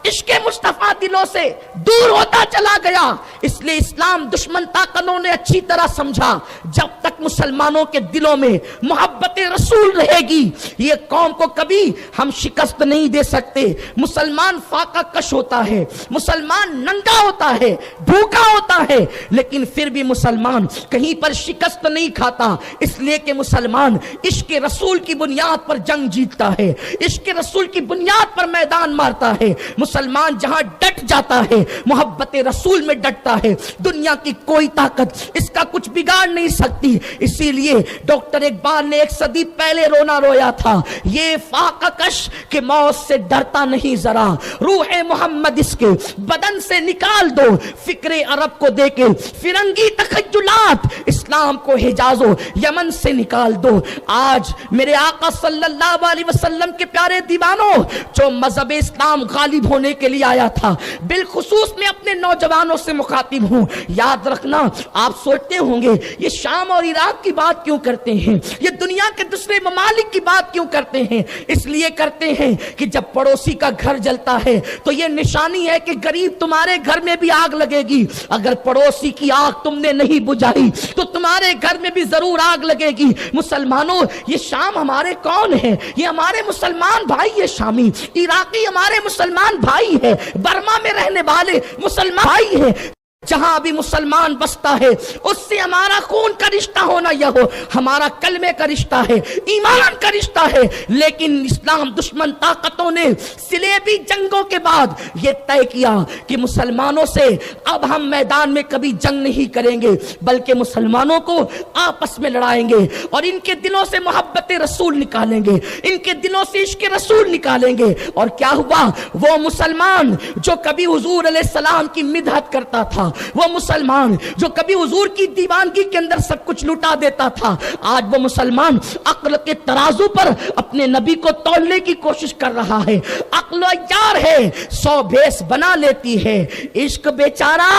Speaker 1: عشق مصطفیٰ دلوں سے دور ہوتا چلا گیا۔ اس لیے اسلام دشمن طاقتوں نے اچھی طرح سمجھا، جب تک مسلمانوں کے دلوں میں محبت رسول رہے گی یہ قوم کو کبھی ہم شکست نہیں دے سکتے۔ مسلمان فاقہ کش ہوتا ہے، مسلمان ننگا ہوتا ہے، بھوکا ہوتا ہے، لیکن پھر بھی مسلمان کہیں پر شکست نہیں کھاتا، اس لیے کہ مسلمان عشق رسول کی بنیاد پر جنگ جیتتا ہے، عشق رسول کی بنیاد پر میدان مارتا ہے۔ مسلمان جہاں ڈٹ جاتا ہے محبت رسول میں ڈٹتا ہے، دنیا کی کوئی طاقت اس کا کچھ بگاڑ نہیں سکتی۔ اسی لیے ڈاکٹر اقبال نے 1 صدی پہلے رونا رویا تھا، یہ فاقہ کش کہ موت سے ڈرتا نہیں ذرا، روح محمد اس کے بدن سے نکال دو، فکر عرب کو دے کے فرنگی تخیلات اسلام کو حجاز و یمن سے نکال دو۔ آج میرے آقا صلی اللہ علیہ وسلم کے پیارے دیوانوں، جو مذہب اسلام غالب ہونے کے لیے آیا تھا، بالخصوص میں اپنے نوجوانوں سے مخاطب ہوں، یاد رکھنا، آپ سوچتے ہوں گے یہ شام اور عراق کی بات کیوں کرتے ہیں، یہ دنیا کے دوسرے ممالک کی بات کیوں کرتے ہیں؟ اس لیے کرتے ہیں کہ جب پڑوسی کا گھر جلتا ہے تو یہ نشانی ہے کہ غریب تمہارے گھر میں بھی آگ لگے گی۔ اگر پڑوسی کی آگ تم نے نہیں بجھائی تو تمہارے گھر میں بھی ضرور آگ لگے گی۔ مسلمانوں، یہ شام ہمارے کون ہیں؟ یہ ہمارے مسلمان بھائی ہے، شامی عراقی ہمارے مسلمان بھائی ہے، برما میں رہنے والے مسلمان بھائی ہیں۔ جہاں بھی مسلمان بستا ہے اس سے ہمارا خون کا رشتہ ہونا یہ ہو، ہمارا کلمے کا رشتہ ہے، ایمان کا رشتہ ہے۔ لیکن اسلام دشمن طاقتوں نے صلیبی جنگوں کے بعد یہ طے کیا کہ مسلمانوں سے اب ہم میدان میں کبھی جنگ نہیں کریں گے، بلکہ مسلمانوں کو آپس میں لڑائیں گے اور ان کے دلوں سے محبت رسول نکالیں گے، ان کے دلوں سے عشق رسول نکالیں گے۔ اور کیا ہوا؟ وہ مسلمان جو کبھی حضور علیہ السلام کی مدحت کرتا تھا، وہ مسلمان جو کبھی حضور کی دیوانگی کے اندر سب کچھ لٹا دیتا تھا، آج وہ مسلمان عقل کے ترازو پر اپنے نبی کو تولنے کی کوشش کر رہا ہے۔ عقل عیار ہے، 100 بھیس بنا لیتی ہے، عشق بیچارہ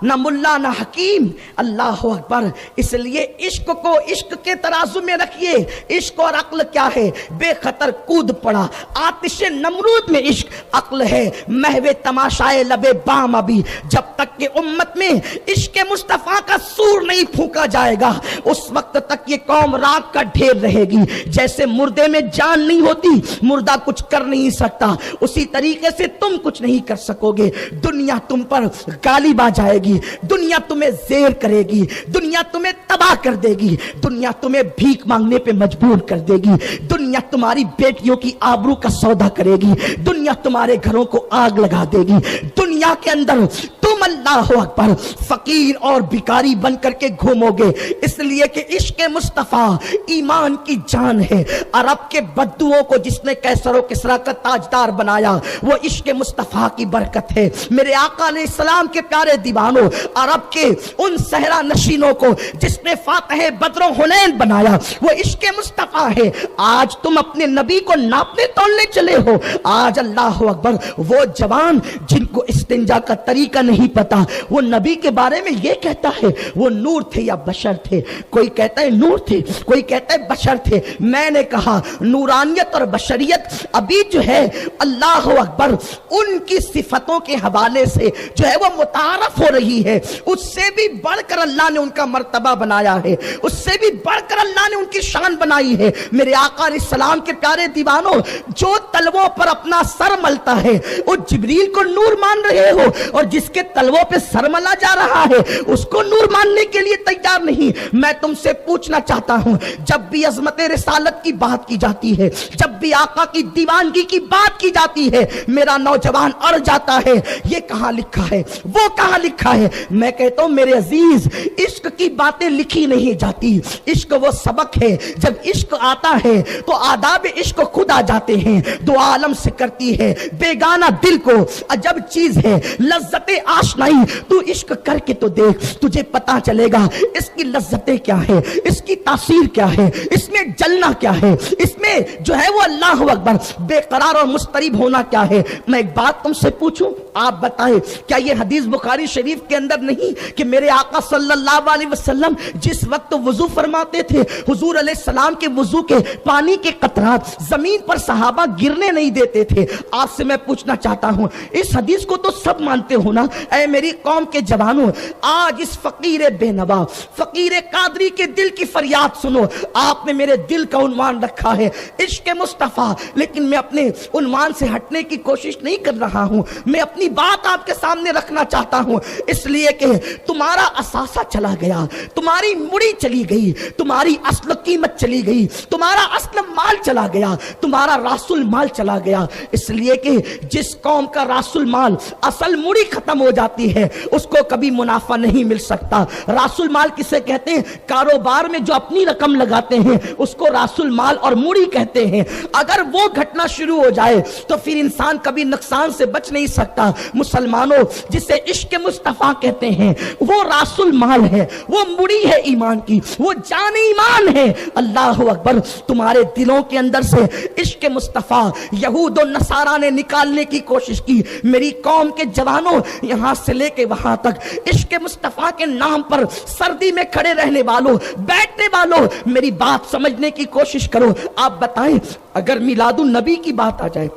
Speaker 1: نہ ملا نہ حکیم. اللہ اکبر. اس لیے عشق کو عشق کے ترازو میں رکھیے. عشق اور عقل کیا ہے؟ بے خطر کود پڑا آتش نمرود میں عشق عقل ہے. محو تماشائے لبے بام ابھی. جب تک کہ امت میں عشق مصطفیٰ کا سور نہیں پھونکا جائے گا اس وقت تک یہ قوم راک کا ڈھیر رہے گی. جیسے مردے میں جان نہیں ہوتی, مردہ کچھ کر نہیں سکتا, اسی طریقے سے تم کچھ نہیں کر سکو گے. دنیا تم پر غالب آ جائے گی, دنیا تمہیں زیر کرے گی, دنیا تمہیں تباہ کر دے گی, دنیا تمہیں بھیک مانگنے پہ مجبور کر دے گی, دنیا تمہاری بیٹیوں کی آبرو کا سودا کرے گی, دنیا تمہارے گھروں کو آگ لگا دے گی. دنیا کے اندر تم اللہ اکبر فقیر اور بھکاری بن کر کے گھومو گے. اس لیے کہ عشق مصطفیٰ ایمان کی جان ہے. عرب کے بدوؤں کو جس نے کیسر و کسریٰ کا تاجدار بنایا وہ عشق مصطفیٰ کی برکت ہے. میرے آقا علیہ السلام کے پیارے دیوانوں, عرب کے ان صحرا نشینوں کو جس نے فاتح بدر و حنین بنایا وہ عشق مصطفیٰ ہے. آج تم اپنے نبی کو ناپنے تولنے چلے ہو. آج اللہ اکبر وہ جوان جن کو استنجا کا طریقہ نہیں پتا, وہ نبی کے بارے میں یہ کہتا ہے وہ نور تھے یا بشر تھے. کوئی کہتا ہے نور تھے, کوئی کہتا ہے بشر تھے. میں نے کہا نورانیت اور بشریت ابھی جو ہے اللہ اکبر ان کی صفتوں کے حوالے سے جو ہے وہ متعارف ہو رہی ہے. اس سے بھی بڑھ کر اللہ نے ان کا مرتبہ بنایا ہے, اس سے بھی بڑھ کر اللہ نے ان کی شان بنائی ہے. میرے آقا علیہ السلام کے پیارے دیوانوں, جو تلووں پر اپنا سر ملتا ہے وہ جبریل کو نور مان رہے ہو, اور جس کے تلووں پہ سر ملا جا رہا ہے اس کو نور ماننے کے لیے تیار نہیں. میں تم سے پوچھنا چاہتا ہوں, جب بھی عظمت رسالت کی بات کی جاتی ہے, جب بھی آقا کی دیوانگی کی بات کی جاتی ہے, میرا نوجوان اڑ جاتا ہے یہ کہاں لکھا ہے, وہ کہاں لکھا ہے. میں کہتا ہوں میرے عزیز, عشق کی باتیں لکھی نہیں جاتی, عشق وہ سبق ہے. جب عشق آتا ہے تو آداب عشق خود آ جاتے ہیں. دو عالم سے کرتی ہے بیگانہ دل کو عجب چیز ہے لذت آشنائی. تو عشق کر کے تو دیکھ, تجھے پتا چلے گا اس کی لذتیں کیا ہے, اس کی تاثیر کیا ہے, اس میں جلنا کیا ہے, اس میں جو ہے وہ اللہ اکبر بے قرار اور مضطرب ہونا کیا ہے. میں ایک بات تم سے پوچھوں, آپ بتائیں کیا یہ حدیث بخاری شریف کے اندر نہیں کہ میرے آقا صلی اللہ علیہ وسلم جس وقت وضو فرماتے تھے حضور علیہ السلام کے وضو کے پانی کے قطرات زمین پر صحابہ گرنے نہیں دیتے تھے. آپ سے میں پوچھنا چاہتا ہوں, اس حدیث کو تو سب مانتے ہو نا. اے میری قوم کے جوانوں, آج اس فقیر بے نوا فقیر قادری کے دل کی فریاد سنو. آپ نے میرے دل کا عنوان رکھا ہے عشق مصطفیٰ, لیکن میں اپنے عنوان سے ہٹنے کی کوشش نہیں کر رہا ہوں. میں اپنی بات آپ کے سامنے رکھنا چاہتا ہوں, اس لیے کہ تمہارا اثاثہ چلا گیا, تمہاری مڑی چلی گئی, تمہاری اصل قیمت چلی گئی, تمہارا اصل مال چلا گیا, تمہارا راس المال چلا گیا. اس لیے کہ جس قوم کا راس المال اصل مڑی ختم ہو جاتی ہے اس کو کبھی منافع نہیں مل سکتا. راس المال کسے کہتے ہیں؟ کاروبار میں جو اپنی رقم لگاتے ہیں اس کو راس المال اور مڑی کہتے ہیں. اگر وہ گھٹنا شروع ہو جائے تو پھر انسان کبھی نقصان سے بچ نہیں سکتا. مسلمانوں, جسے عشق مصطفیٰ کہتے ہیں وہ راس المال ہے, وہ مڑی ہے ایمان کی, وہ جان ایمان ہے. اللہ اکبر, تمہارے دلوں کے اندر سے عشق مصطفیٰ یہود و نصارہ نے نکالنے کی کوشش کی. میری قوم کے جوانوں, یہاں سے لے کے وہاں تک عشق مصطفیٰ کے نام پر سردی میں کھڑے رہنے والوں, بیٹھنے والوں, میری بات سمجھنے کی کوشش کرو. آپ بتائیں, اگر میلاد النبی کی بات آ جائے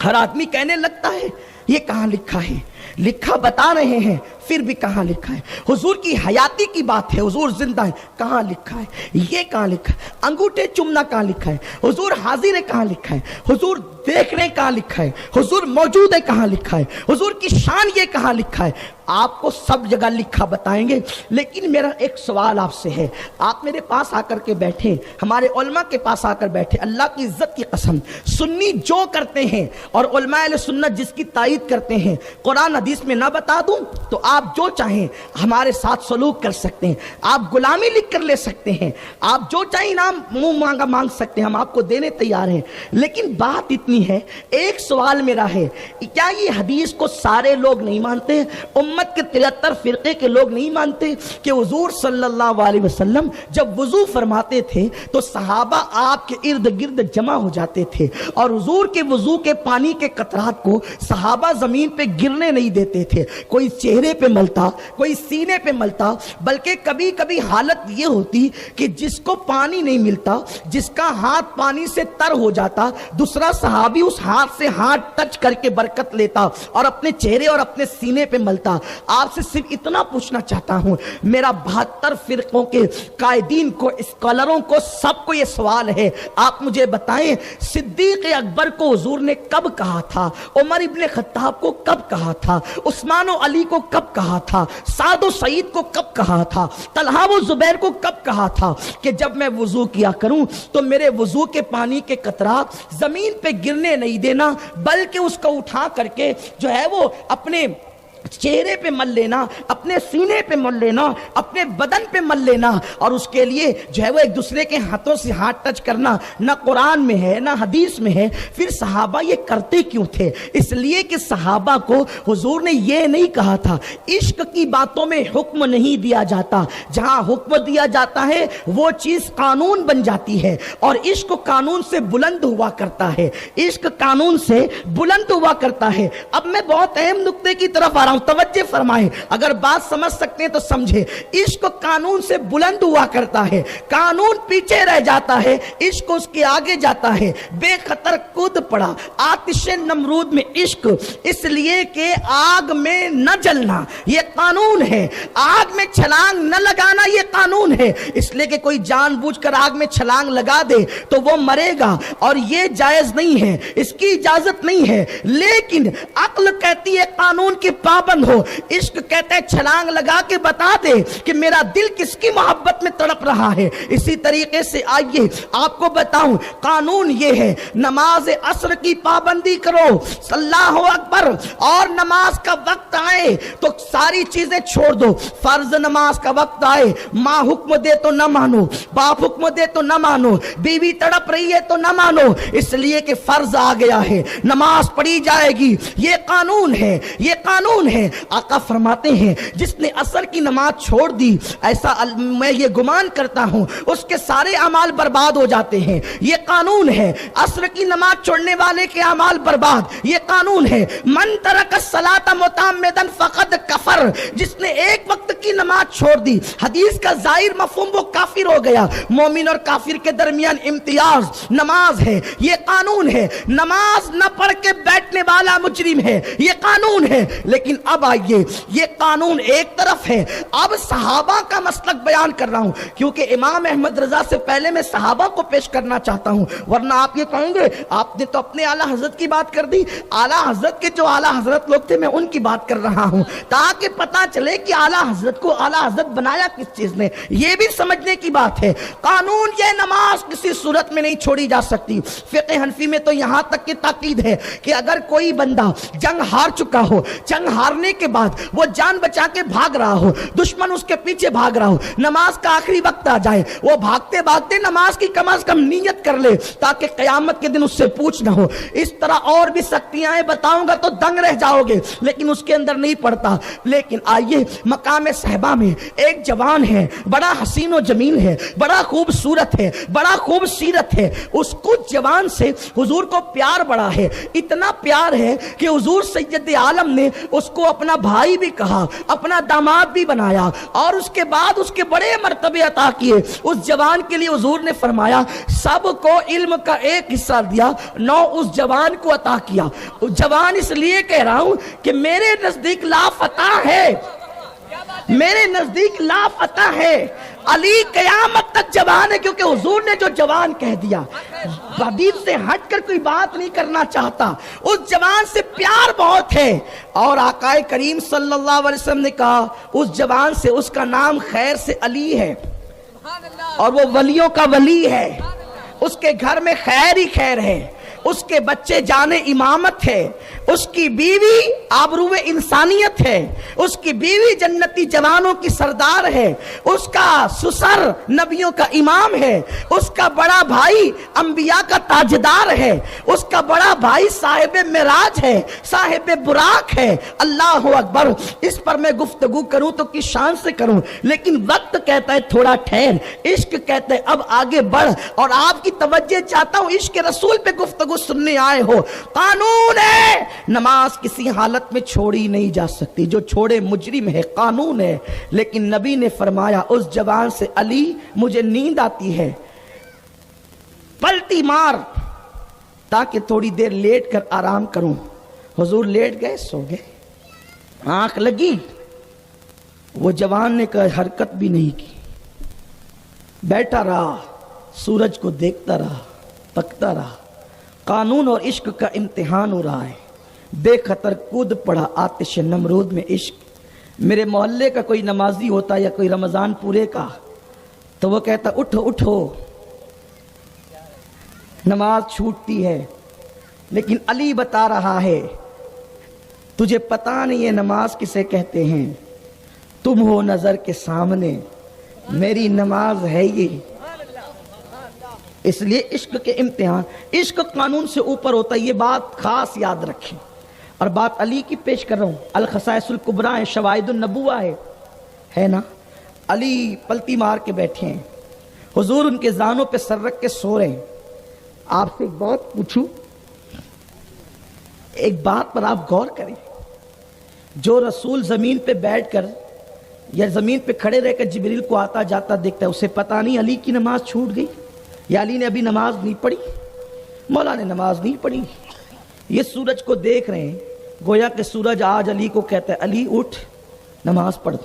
Speaker 1: ہر آدمی کہنے لگتا ہے یہ کہاں لکھا ہے. لکھا بتا رہے ہیں, پھر بھی کہاں لکھا ہے. حضور کی حیاتی کی بات ہے, حضور زندہ ہے, کہاں لکھا ہے. یہ کہاں لکھا ہے. انگوٹھے چومنا کہاں لکھا ہے. حضور حاضر ہے, کہاں لکھا ہے. حضور دیکھ رہے کہاں لکھا ہے. حضور موجود ہے, کہاں لکھا ہے. حضور کی شان یہ کہاں لکھا ہے. آپ کو سب جگہ لکھا بتائیں گے, لیکن میرا ایک سوال آپ سے ہے. آپ میرے پاس آ کر کے بیٹھے, ہمارے علماء کے پاس آ کر بیٹھے, اللہ کی عزت کی قسم, سنی جو کرتے ہیں اور علماء اہل سنت جس کی تائید کرتے ہیں, قرآن حدیث میں نہ بتا دوں تو آپ جو چاہیں ہمارے ساتھ سلوک کر سکتے ہیں, آپ غلامی لکھ کر لے سکتے ہیں, آپ جو چاہیں انعام منہ مانگا مانگ سکتے ہیں, ہم آپ کو دینے تیار ہیں. لیکن بات اتنی ہے, ایک سوال میرا ہے, کیا یہ حدیث کو سارے لوگ نہیں مانتے؟ امت امت کے 73 فرقے کے لوگ نہیں مانتے کہ حضور صلی اللہ علیہ وسلم جب وضو فرماتے تھے تو صحابہ آپ کے ارد گرد جمع ہو جاتے تھے اور حضور کے وضو کے پانی کے قطرات کو صحابہ زمین پہ گرنے نہیں دیتے تھے. کوئی چہرے پہ ملتا, کوئی سینے پہ ملتا, بلکہ کبھی کبھی حالت یہ ہوتی کہ جس کو پانی نہیں ملتا, جس کا ہاتھ پانی سے تر ہو جاتا, دوسرا صحابی اس ہاتھ سے ہاتھ ٹچ کر کے برکت لیتا اور اپنے چہرے اور اپنے سینے پہ ملتا. آپ سے صرف اتنا پوچھنا چاہتا ہوں, میرا 72 فرقوں کے قائدین کو, اسکالروں کو, سب کو یہ سوال ہے, آپ مجھے بتائیں صدیق اکبر کو حضور نے کب کہا تھا, عمر ابن خطاب کو کب کہا تھا, عثمان و علی کو کب کہا تھا, سعد و سعید کو کب کہا تھا, طلحہ و زبیر کو کب کہا تھا کہ جب میں وضو کیا کروں تو میرے وضو کے پانی کے قطرات زمین پہ گرنے نہیں دینا, بلکہ اس کو اٹھا کر کے جو ہے وہ اپنے چہرے پہ مل لینا, اپنے سینے پہ مل لینا, اپنے بدن پہ مل لینا, اور اس کے لیے جو ہے وہ ایک دوسرے کے ہاتھوں سے ہاتھ ٹچ کرنا نہ قرآن میں ہے نہ حدیث میں ہے. پھر صحابہ یہ کرتے کیوں تھے؟ اس لیے کہ صحابہ کو حضور نے یہ نہیں کہا تھا, عشق کی باتوں میں حکم نہیں دیا جاتا, جہاں حکم دیا جاتا ہے وہ چیز قانون بن جاتی ہے, اور عشق قانون سے بلند ہوا کرتا ہے, عشق قانون سے بلند ہوا کرتا ہے. اب میں بہت اہم نقطے کی طرف آ رہا ہوں, توجہ فرمائیں, اگر بات سمجھ سکتے ہیں تو سمجھے. عشق قانون سے بلند ہوا کرتا ہے, قانون پیچھے رہ جاتا ہے, عشق اس کے آگے جاتا ہے. بے خطر کود پڑا آتش نمرود میں عشق, اس لیے کہ آگ میں نہ جلنا یہ قانون ہے, آگ میں چھلانگ نہ لگانا یہ قانون ہے. اس لیے کہ کوئی جان بوجھ کر آگ میں چھلانگ لگا دے تو وہ مرے گا, اور یہ جائز نہیں ہے, اس کی اجازت نہیں ہے. لیکن عقل کہتی ہے قانون کی پابند ہو, عشق کہتا ہے چھلانگ لگا کے بتا دے کہ میرا دل کس کی محبت میں تڑپ رہا ہے. اسی طریقے سے آئیے آپ کو بتاؤں, قانون یہ ہے نماز عصر کی پابندی کرو, اللہ اکبر, اور نماز کا وقت آئے تو ساری چیزیں چھوڑ دو. فرض نماز کا وقت آئے, ماں حکم دے تو نہ مانو, باپ حکم دے تو نہ مانو, بیوی تڑپ رہی ہے تو نہ مانو, اس لیے کہ فرض آ گیا ہے, نماز پڑھی جائے گی, یہ قانون ہے, یہ قانون ہے. آقا فرماتے ہیں جس نے عصر کی نماز چھوڑ دی, ایسا میں یہ گمان کرتا ہوں اس کے سارے اعمال برباد ہو جاتے ہیں. یہ قانون ہے, عصر کی نماز چھوڑنے والے کے اعمال برباد, یہ قانون ہے. من ترک الصلاۃ متعمدا فقد کفر, جس نے ایک وقت کی نماز چھوڑ دی, حدیث کا ظاہر مفہوم وہ کافر ہو گیا. مومن اور کافر کے درمیان امتیاز نماز ہے, یہ قانون ہے. نماز نہ پڑھ کے بیٹھنے والا مجرم ہے, یہ قانون ہے. لیکن اب آئیے, یہ قانون ایک طرف ہے, اب صحابہ کا مسلک بیان کر رہا ہوں, کیونکہ امام احمد رضا سے پہلے میں صحابہ کو پیش کرنا چاہتا ہوں, ورنہ آپ یہ کہیں گے آپ نے تو اپنے اعلیٰ حضرت کی بات کر دی. اعلیٰ حضرت کے جو اعلیٰ حضرت لوگ تھے میں ان کی بات کر رہا ہوں, تاکہ پتا چلے کہ اعلیٰ حضرت کو اعلیٰ حضرت بنایا کس چیز نے, یہ بھی سمجھنے کی بات ہے. قانون یہ نماز کسی صورت میں نہیں چھوڑی جا سکتی. فقہ حنفی میں تو یہاں تک کی تاکید ہے کہ اگر کوئی بندہ جنگ ہار چکا ہو, جنگ ہارنے کے بعد وہ جان بچا کے بھاگ رہا ہو, دشمن اس کے پیچھے بھاگ رہا ہو, نماز کا آخری وقت آ جائے, وہ بھاگتے بھاگتے نماز کی کم از کم نیت کر لے تاکہ قیامت کے دن اس سے پوچھ نہ ہو. اس طرح اور بھی سختیاں ہیں, بتاؤں گا تو دنگ رہ جاؤ گے, لیکن اس کے اندر نہیں پڑتا. لیکن آئیے, مقام صحبہ میں ایک جوان ہے, بڑا حسین و جمیل ہے, بڑا خوبصورت ہے, بڑا خوبصیرت ہے. اس کو جوان سے حضور کو پیار بڑا ہے, اتنا پیار ہے کہ حضور سید عالم نے اس کو اپنا بھائی بھی کہا, اپنا داماد بھی بنایا, اور اس کے بعد اس کے بڑے مرتبے عطا کیے. اس جوان کے لیے حضور نے فرمایا سب کو علم کا ایک حصہ دیا, 9 اس جوان کو عطا کیا. جوان اس لیے کہہ رہا ہوں کہ میرے نزدیک لافتہ ہے, میرے نزدیک لافتہ ہے. علی قیامت تک جوان ہے, کیونکہ حضور نے جو جوان کہہ دیا, حدیث سے ہٹ کر کوئی بات نہیں کرنا چاہتا. اس جوان سے پیار بہت ہے, اور آقا کریم صلی اللہ علیہ وسلم نے کہا اس جوان سے, اس کا نام خیر سے علی ہے, اور وہ ولیوں کا ولی ہے, اس کے گھر میں خیر ہی خیر ہے, اس کے بچے جانے امامت ہے, اس کی بیوی آبروئے انسانیت ہے، اس کی بیوی جنتی جوانوں کی سردار ہے، اس کا سسر نبیوں کا امام ہے، اس کا بڑا بھائی انبیاء کا تاجدار ہے، اس کا بڑا بھائی صاحب معراج ہے، صاحب براق ہے۔ اللہ اکبر۔ اس پر میں گفتگو کروں تو کس شان سے کروں، لیکن وقت کہتا ہے تھوڑا ٹھہر، عشق کہتا ہے اب آگے بڑھ، اور آپ کی توجہ چاہتا ہوں، عشق رسول پہ گفتگو سننے آئے ہو۔ قانون ہے، نماز کسی حالت میں چھوڑی نہیں جا سکتی، جو چھوڑے مجرم ہے، قانون ہے۔ لیکن نبی نے فرمایا اس جوان سے، علی مجھے نیند آتی ہے، پلٹی مار تاکہ تھوڑی دیر لیٹ کر آرام کروں۔ حضور لیٹ گئے، سو گئے، آنکھ لگی، وہ جوان نے کہا حرکت بھی نہیں کی، بیٹھا رہا، سورج کو دیکھتا رہا، تکتا رہا۔ قانون اور عشق کا امتحان ہو رہا ہے، بے خطر کود پڑا آتش نمرود میں عشق۔ میرے محلے کا کوئی نمازی ہوتا یا کوئی رمضان پورے کا تو وہ کہتا اٹھو اٹھو، نماز چھوٹتی ہے۔ لیکن علی بتا رہا ہے تجھے پتا نہیں ہے نماز کسے کہتے ہیں، تم ہو نظر کے سامنے، میری نماز ہے یہ۔ اس لیے عشق کے امتحان، عشق قانون سے اوپر ہوتا ہے، یہ بات خاص یاد رکھیں۔ اور بات علی کی پیش کر رہا ہوں، الخصائص الکبریٰ ہے، شواہد النبوہ ہے نا۔ علی پلتی مار کے بیٹھے ہیں، حضور ان کے زانوں پہ سر رکھ کے سو رہے ہیں۔ آپ سے ایک بات پوچھوں، ایک بات پر آپ غور کریں، جو رسول زمین پہ بیٹھ کر یا زمین پہ کھڑے رہ کر جبریل کو آتا جاتا دیکھتا ہے، اسے پتا نہیں علی کی نماز چھوٹ گئی، یا علی نے ابھی نماز نہیں پڑھی، مولا نے نماز نہیں پڑھی۔ یہ سورج کو دیکھ رہے ہیں، گویا کہ سورج آج علی کو کہتا ہے علی اٹھ نماز پڑھ۔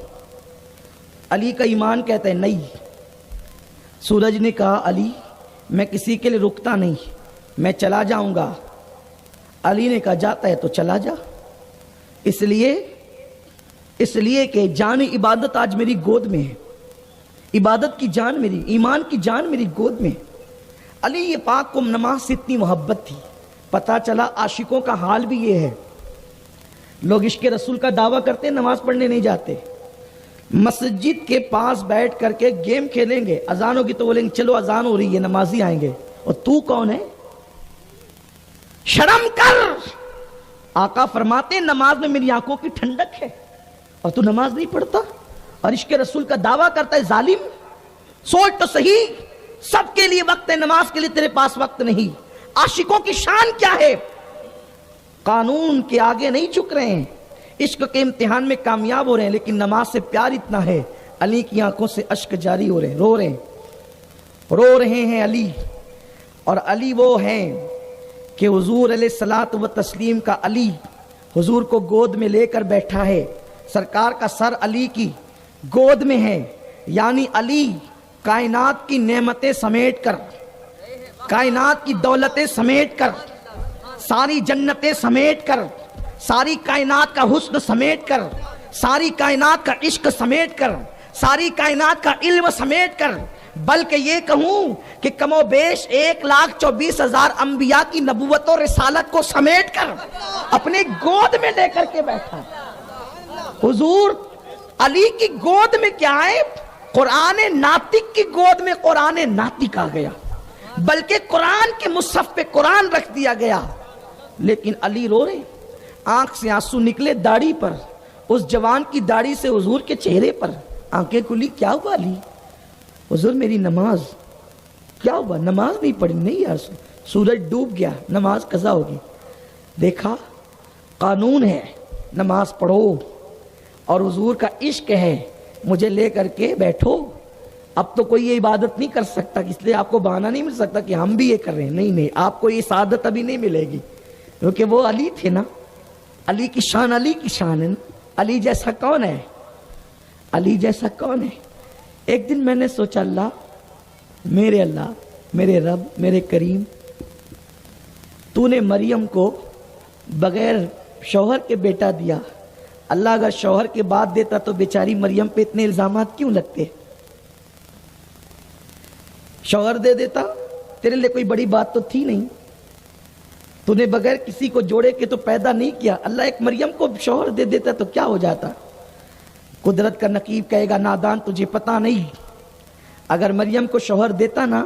Speaker 1: علی کا ایمان کہتا ہے نہیں۔ سورج نے کہا علی میں کسی کے لیے رکتا نہیں، میں چلا جاؤں گا۔ علی نے کہا جاتا ہے تو چلا جا، اس لیے کہ جان عبادت آج میری گود میں ہے، عبادت کی جان میری، ایمان کی جان میری گود میں ہے۔ علی یہ پاک کو نماز سے اتنی محبت تھی، پتا چلا عاشقوں کا حال بھی یہ ہے۔ لوگ عشق رسول کا دعویٰ کرتے ہیں، نماز پڑھنے نہیں جاتے، مسجد کے پاس بیٹھ کر کے گیم کھیلیں گے، اذان ہوگی تو بولیں گے چلو اذان ہو رہی ہے نمازی آئیں گے، اور تو کون ہے؟ شرم کر۔ آقا فرماتے ہیں نماز میں میری آنکھوں کی ٹھنڈک ہے، اور تو نماز نہیں پڑھتا اور عشق رسول کا دعویٰ کرتا ہے، ظالم۔ سوچ تو صحیح، سب کے لیے وقت ہے، نماز کے لیے تیرے پاس وقت نہیں۔ عاشقوں کی شان کیا ہے؟ قانون کے آگے نہیں جھک رہے ہیں، عشق کے امتحان میں کامیاب ہو رہے ہیں، لیکن نماز سے پیار اتنا ہے، علی کی آنکھوں سے اشک جاری ہو رہے ہیں، رو رہے ہیں علی۔ اور علی وہ ہیں کہ حضور علیہ الصلوۃ والتسلیم کا علی حضور کو گود میں لے کر بیٹھا ہے، سرکار کا سر علی کی گود میں ہے، یعنی علی کائنات کی نعمتیں سمیٹ کر، کائنات کی دولتیں سمیٹ کر، ساری جنتیں سمیٹ کر، ساری کائنات کا حسن سمیٹ کر، ساری کائنات کا عشق سمیٹ کر، ساری کائنات کا علم سمیٹ کر، بلکہ یہ کہوں کہ کم و بیش 1,24,000 انبیاء کی نبوت و رسالت کو سمیٹ کر اپنے گود میں لے کر کے بیٹھا۔ حضور علی کی گود میں کیا ہے؟ قرآن ناطق کی گود میں قرآن ناطق آ گیا، بلکہ قرآن کے مصحف پہ قرآن رکھ دیا گیا۔ لیکن علی رو رہے، آنکھ سے آنسو نکلے داڑھی پر، اس جوان کی داڑھی سے حضور کے چہرے پر آنکھیں کھلی۔ کیا ہوا علی؟ حضور میری نماز۔ کیا ہوا؟ نماز نہیں پڑھی؟ نہیں یار، سورج ڈوب گیا، نماز قضا ہوگی۔ دیکھا قانون ہے، نماز پڑھو، اور حضور کا عشق ہے، مجھے لے کر کے بیٹھو۔ اب تو کوئی یہ عبادت نہیں کر سکتا، اس لیے آپ کو بہانہ نہیں مل سکتا کہ ہم بھی یہ کر رہے ہیں۔ نہیں، آپ کو یہ سعادت ابھی نہیں ملے گی، کیونکہ وہ علی تھے نا۔ علی کی شان، علی کی شان ہے نا۔ علی جیسا کون ہے؟ علی جیسا کون ہے؟ ایک دن میں نے سوچا اللہ، میرے رب، میرے کریم، تو نے مریم کو بغیر شوہر کے بیٹا دیا، اللہ اگر شوہر کے بعد دیتا تو بیچاری مریم پہ اتنے الزامات کیوں لگتے؟ شوہر دے دیتا، تیرے لیے کوئی بڑی بات تو تھی نہیں۔ تو نے بغیر کسی کو جوڑے کے تو پیدا نہیں کیا. اللہ ایک مریم کو شوہر دے دیتا تو کیا ہو جاتا؟ قدرت کا نقیب کہے گا نادان تجھے پتا نہیں، اگر مریم کو شوہر دیتا نا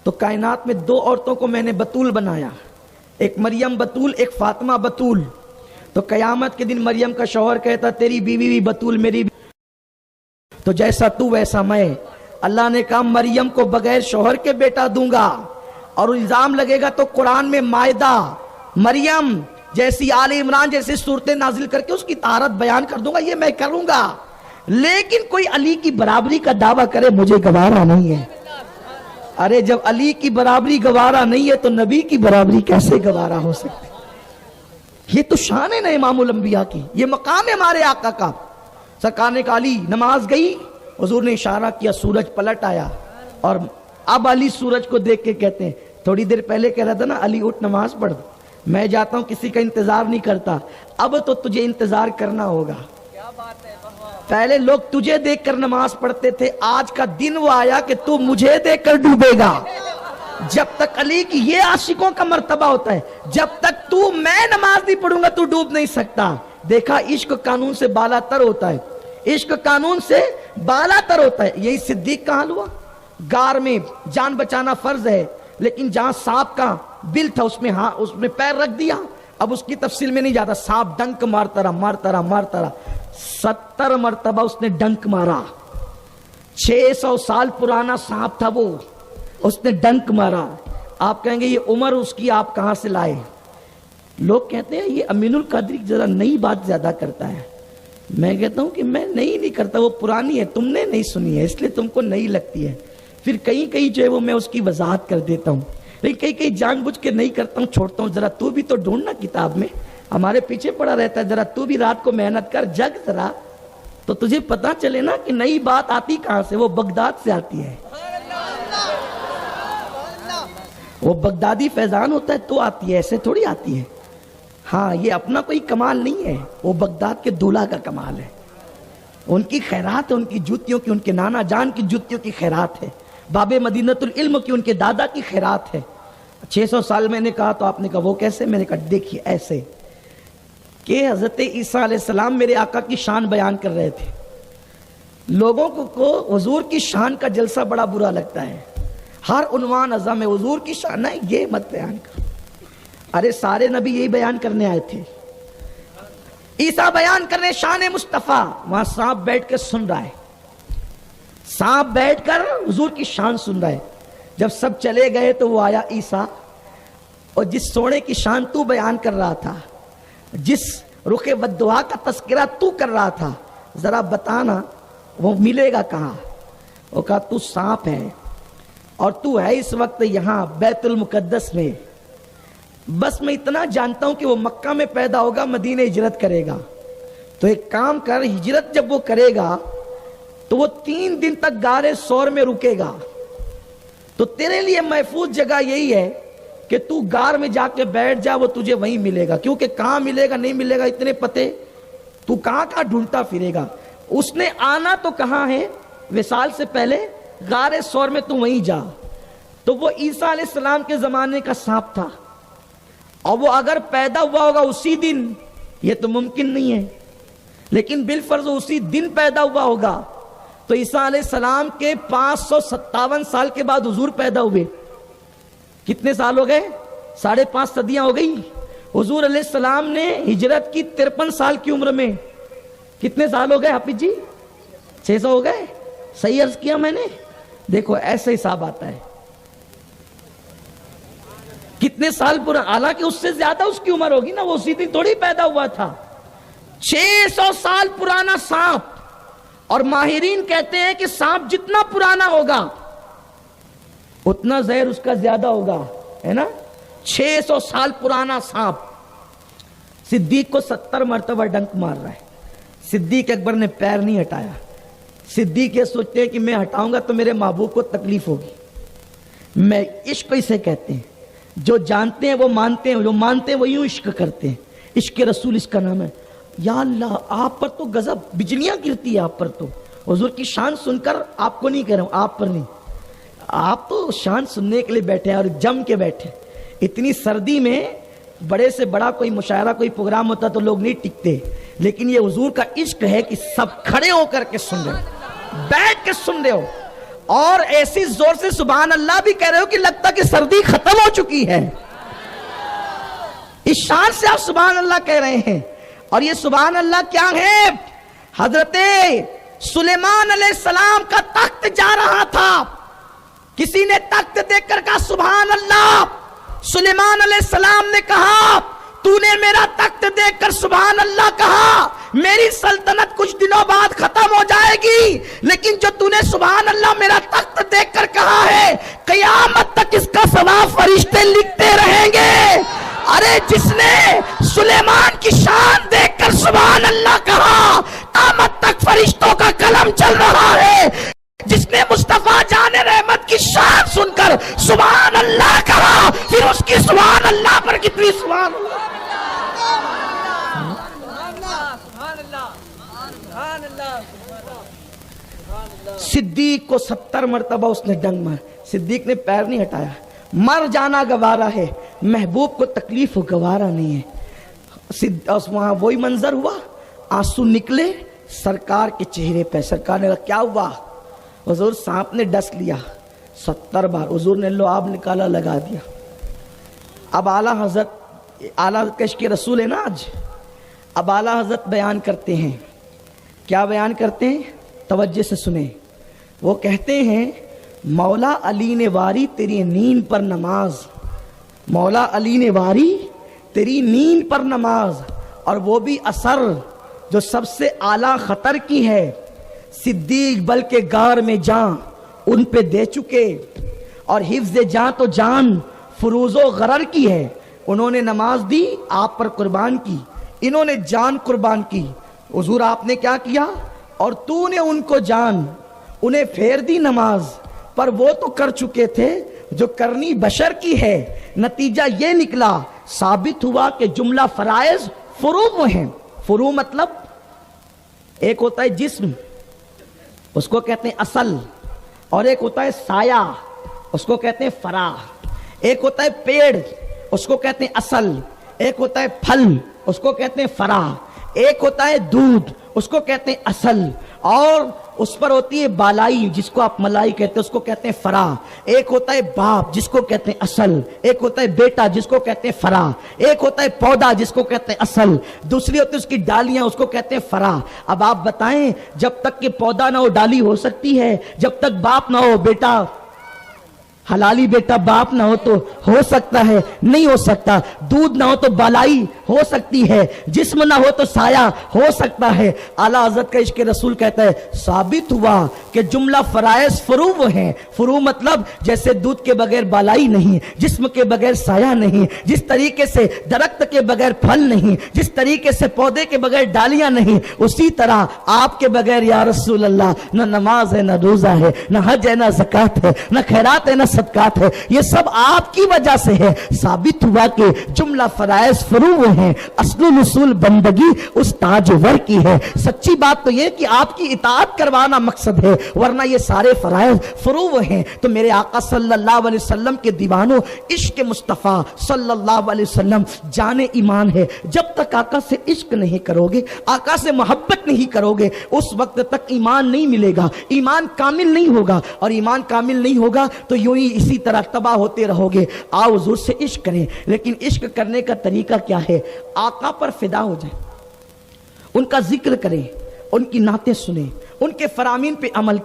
Speaker 1: تو کائنات میں 2 عورتوں کو میں نے بطول بنایا، ایک مریم بطول ایک فاطمہ بطول. تو قیامت کے دن مریم کا شوہر کہتا تیری بیوی بھی بطول میری بھی، تو جیسا تو ویسا میں. اللہ نے کہا مریم کو بغیر شوہر کے بیٹا دوں گا، اور الزام لگے گا تو قرآن میں مائدہ مریم جیسی آل عمران جیسی صورتیں نازل کر کے اس کی طہارت بیان کر دوں گا، یہ میں کروں گا. لیکن کوئی علی کی برابری کا دعویٰ کرے مجھے گوارا نہیں ہے. ارے جب علی کی برابری گوارا نہیں ہے تو نبی کی برابری کیسے گوارا ہو سکتی؟ یہ تو شان ہے نا امام الانبیاء کی، یہ مقام ہے ہمارے آقا کا. سرکار نے کہا علی نماز گئی، حضور نے اشارہ کیا، سورج پلٹ آیا. اور اب علی سورج کو دیکھ کے کہتے ہیں تھوڑی دیر پہلے کہہ رہا تھا نا علی اٹھ نماز پڑھ، میں جاتا ہوں کسی کا انتظار نہیں کرتا، اب تو تجھے انتظار کرنا ہوگا. پہلے لوگ تجھے دیکھ کر نماز پڑھتے تھے، آج کا دن وہ آیا کہ تو مجھے دیکھ کر ڈوبے گا. جب تک علی کی یہ عاشقوں کا مرتبہ ہوتا ہے، جب تک تو میں نماز نہیں پڑھوں گا تو ڈوب نہیں سکتا. دیکھا عشق قانون سے بالا تر ہوتا ہے، عشق قانون سے بالا تر ہوتا ہے. یہی صدیق کا حال ہوا. غار میں جان بچانا فرض ہے، لیکن جہاں سانپ کا بل تھا اس میں پیر رکھ دیا. اب اس کی تفصیل میں نہیں جاتا، سانپ ڈنک مارتا رہا 70 مرتبہ اس نے ڈنک مارا. 600 سال پرانا سانپ تھا وہ، اس نے ڈنک مارا. آپ کہیں گے یہ عمر اس کی آپ کہاں سے لائے؟ لوگ کہتے ہیں یہ امین القادری ذرا نئی بات زیادہ کرتا ہے. میں کہتا ہوں کہ میں نہیں کرتا، وہ پرانی ہے، تم نے نہیں سنی ہے اس لیے تم کو نئی لگتی ہے. پھر کہیں جو ہے وہ میں اس کی وضاحت کر دیتا ہوں، لیکن کہیں جان بوجھ کے نہیں کرتا ہوں، چھوڑتا ہوں. ذرا تو بھی تو ڈھونڈنا کتاب میں، ہمارے پیچھے پڑا رہتا ہے، ذرا تو بھی رات کو محنت کر، جگ ذرا، تو تجھے پتا چلے نا کہ نئی بات آتی کہاں سے. وہ بغداد سے آتی ہے، وہ بغدادی فیضان ہوتا ہے تو آتی ہے، ایسے تھوڑی آتی ہے. ہاں یہ اپنا کوئی کمال نہیں ہے، وہ بغداد کے دولہ کا کمال ہے. ان کی خیرات ہے، ان کی جوتیوں کی، ان کے نانا جان کی جوتیوں کی خیرات ہے، باب مدینۃ العلم کی ان کے دادا کی خیرات ہے. 600 سال میں نے کہا تو آپ نے کہا وہ کیسے؟ میں نے کہا دیکھیے ایسے کہ حضرت عیسیٰ علیہ السلام میرے آقا کی شان بیان کر رہے تھے. لوگوں کو حضور کی شان کا جلسہ بڑا برا لگتا ہے، ہر عنوان اعظم ہے حضور کی شان ہے، یہ مت بیان کر. ارے سارے نبی یہی بیان کرنے آئے تھے. عیسیٰ بیان کرنے شان مصطفیٰ، وہاں سانپ بیٹھ کے سن رہا ہے، سانپ بیٹھ کر حضور کی شان سن رہا ہے. جب سب چلے گئے تو وہ آیا عیسیٰ، اور جس سونے کی شان تو بیان کر رہا تھا، جس رخ والدعا کا تذکرہ تو کر رہا تھا، ذرا بتانا وہ ملے گا کہاں؟ وہ کہا تو سانپ ہے اور تو ہے اس وقت یہاں بیت المقدس میں. بس میں اتنا جانتا ہوں کہ وہ مکہ میں پیدا ہوگا، مدینہ ہجرت کرے گا. تو ایک کام کر، ہجرت جب وہ کرے گا تو وہ 3 دن تک غار ثور میں رکے گا. تو تیرے لیے محفوظ جگہ یہی ہے کہ تو غار میں جا کے بیٹھ جا، وہ تجھے وہیں ملے گا. کیونکہ کہاں ملے گا نہیں ملے گا اتنے پتے تو کہاں ڈھونڈتا پھرے گا. اس نے آنا تو کہاں ہے؟ وصال سے پہلے غار ثور میں، تو وہیں جا. تو وہ عیسیٰ علیہ السلام کے زمانے کا سانپ تھا، اور وہ اگر پیدا ہوا ہوگا اسی دن، یہ تو ممکن نہیں ہے، لیکن بالفرض اسی دن پیدا ہوا ہوگا. تو عیسیٰ علیہ السلام کے 557 سال کے بعد حضور پیدا ہوئے. کتنے سال ہو گئے؟ 5.5 صدیاں ہو گئی. حضور علیہ السلام نے ہجرت کی 53 سال کی عمر میں. کتنے سال ہو گئے حافظ جی؟ 600 ہو گئے؟ صحیح عرض کیا میں نے؟ دیکھو ایسا حساب آتا ہے. کتنے سال پرانا، حالانکہ اس سے زیادہ اس کی عمر ہوگی نا، وہ اسی دن تھوڑی پیدا ہوا تھا. 600 سال پرانا سانپ. اور ماہرین کہتے ہیں کہ سانپ جتنا پرانا ہوگا اتنا زہر اس کا زیادہ ہوگا، ہے نا. 600 سال پرانا سانپ. صدیق کو 70 مرتبہ ڈنک مار رہا ہے. صدیق اکبر نے پیر نہیں ہٹایا. صدیق یہ سوچتے ہیں کہ میں ہٹاؤں گا تو میرے محبوب کو تکلیف ہوگی. میں عشق اسے کہتے ہیں، جو جانتے ہیں وہ مانتے ہیں، جو مانتے ہیں وہ یوں عشق کرتے ہیں. عشق رسول اس کا نام ہے. یا اللہ آپ پر تو غضب، بجلیاں گرتی ہے آپ پر. تو حضور کی شان سن کر، آپ کو نہیں کہہ رہا ہوں، آپ پر نہیں، آپ تو شان سننے کے لیے بیٹھے اور جم کے بیٹھے. اتنی سردی میں بڑے سے بڑا کوئی مشاعرہ کوئی پروگرام ہوتا تو لوگ نہیں ٹکتے، لیکن یہ حضور کا عشق ہے کہ سب کھڑے ہو کر کے سن رہے ہو، بیٹھ کے سن رہے ہو، اور ایسی زور سے سبحان اللہ بھی کہہ رہے ہو کہ لگتا کہ سردی ختم ہو چکی ہے، اس شان سے آپ سبحان اللہ کہہ رہے ہیں۔ اور یہ سبحان اللہ کیا ہے؟ حضرت سلیمان علیہ السلام کا تخت جا رہا تھا، کسی نے تخت دیکھ کر کہا سبحان اللہ، سلیمان علیہ السلام نے کہا تو نے میرا تخت دیکھ کر سبحان اللہ کہا، میری سلطنت کچھ دنوں بعد ختم ہو جائے گی، لیکن جو تو نے سبحان اللہ میرا تخت دیکھ کر کہا ہے قیامت تک اس کا ثواب فرشتے لکھتے رہیں گے۔ ارے جس نے سلیمان کی شان دیکھ کر سبحان اللہ کہا، قیامت تک فرشتوں کا قلم چل رہا ہے۔ جس نے مصطفیٰ جان رحمت کی شان سن کر سبحان اللہ کہا، پھر اس کی سبحان اللہ پر کتنی سبحان اللہ۔ صدیق کو 70 مرتبہ اس نے ڈنگ مار، صدیق نے پیر نہیں ہٹایا، مر جانا گوارا ہے، محبوب کو تکلیف گوارا نہیں ہے۔ وہاں وہی منظر ہوا، آنسو نکلے سرکار کے چہرے پہ، سرکار نے کہا کیا ہوا؟ حضور سانپ نے ڈس لیا 70 بار، حضور نے لعاب نکالا لگا دیا۔ اب اعلیٰ حضرت کش کے رسول ہے نا آج، اب اعلیٰ حضرت بیان کرتے ہیں، کیا بیان کرتے ہیں؟ توجہ سے سنیں۔ وہ کہتے ہیں مولا علی نے واری تیری نیند پر نماز، مولا علی نے واری تیری نیند پر نماز، اور وہ بھی اثر جو سب سے اعلیٰ خطر کی ہے۔ صدیق بلکہ غار میں جان ان پہ دے چکے، اور حفظ جان تو جان فروز و غرر کی ہے۔ انہوں نے نماز دی آپ پر قربان کی، انہوں نے جان قربان کی، حضور آپ نے کیا کیا؟ اور تو نے ان کو جان، انہیں پھیر دی نماز، پر وہ تو کر چکے تھے جو کرنی بشر کی ہے۔ نتیجہ یہ نکلا، ثابت ہوا کہ جملہ فرائض فروع ہیں۔ فروع مطلب ایک ہوتا ہے جسم، اس کو کہتے ہیں اصل، اور ایک ہوتا ہے سایہ، اس کو کہتے ہیں فرع، ایک ہوتا ہے پیڑ، اس کو کہتے ہیں اصل، ایک ہوتا ہے پھل، اس کو کہتے ہیں فرع، ایک ہوتا ہے دودھ، اس کو کہتے ہیں اصل، اور اس پر ہوتی ہے بالائی جس کو آپ ملائی کہتے ہیں، اس کو کہتے ہیں فرع، ایک ہوتا ہے باپ جس کو کہتے ہیں اصل، ایک ہوتا ہے بیٹا جس کو کہتے ہیں فرع، ایک ہوتا ہے پودا جس کو کہتے ہیں اصل، دوسری ہوتی ہے اس کی ڈالیاں، اس کو کہتے ہیں فرع۔ اب آپ بتائیں جب تک کہ پودا نہ ہو ڈالی ہو سکتی ہے، جب تک باپ نہ ہو بیٹا، حلالی بیٹا باپ نہ ہو تو ہو سکتا ہے؟ نہیں ہو سکتا۔ دودھ نہ ہو تو بالائی ہو سکتی ہے، جسم نہ ہو تو سایہ ہو سکتا ہے۔ اعلیٰ حضرت کا عشق رسول کہتا ہے ثابت ہوا کہ جملہ فرائض فروع ہیں۔ فروع مطلب جیسے دودھ کے بغیر بالائی نہیں، جسم کے بغیر سایہ نہیں، جس طریقے سے درخت کے بغیر پھل نہیں، جس طریقے سے پودے کے بغیر ڈالیاں نہیں، اسی طرح آپ کے بغیر یا رسول اللہ نہ نماز ہے، نہ روزہ ہے، نہ حج ہے، نہ زکوٰۃ ہے، نہ خیرات ہے، نہ صدقات ہے، یہ سب آپ کی وجہ سے ہے۔ ثابت ہوا کہ جملہ فرائض فروع ہیں، اصل اصول بندگی اس تاجور کی ہے۔ سچی بات تو یہ کہ آپ کی اطاعت کروانا مقصد ہے، ورنہ یہ سارے فرائض فروع ہیں۔ تو میرے آقا صلی اللہ علیہ وسلم کے دیوانوں، عشق مصطفیٰ صلی اللہ علیہ وسلم جان ایمان ہے۔ جب تک آقا سے عشق نہیں کرو گے، آقا سے محبت نہیں کرو گے، اس وقت تک ایمان نہیں ملے گا، ایمان کامل نہیں ہوگا، اور ایمان کامل نہیں ہوگا تو یوں ہی اسی طرح تباہ ہوتے رہو گے۔ آؤ حضور سے عشق کریں، لیکن عشق کرنے کا طریقہ کیا ہے؟ آقا پر فدا ہو جائیں، ان کا ذکر کریں، ان کی نعتیں سنیں، ان کے فرامین پہ عمل کریں۔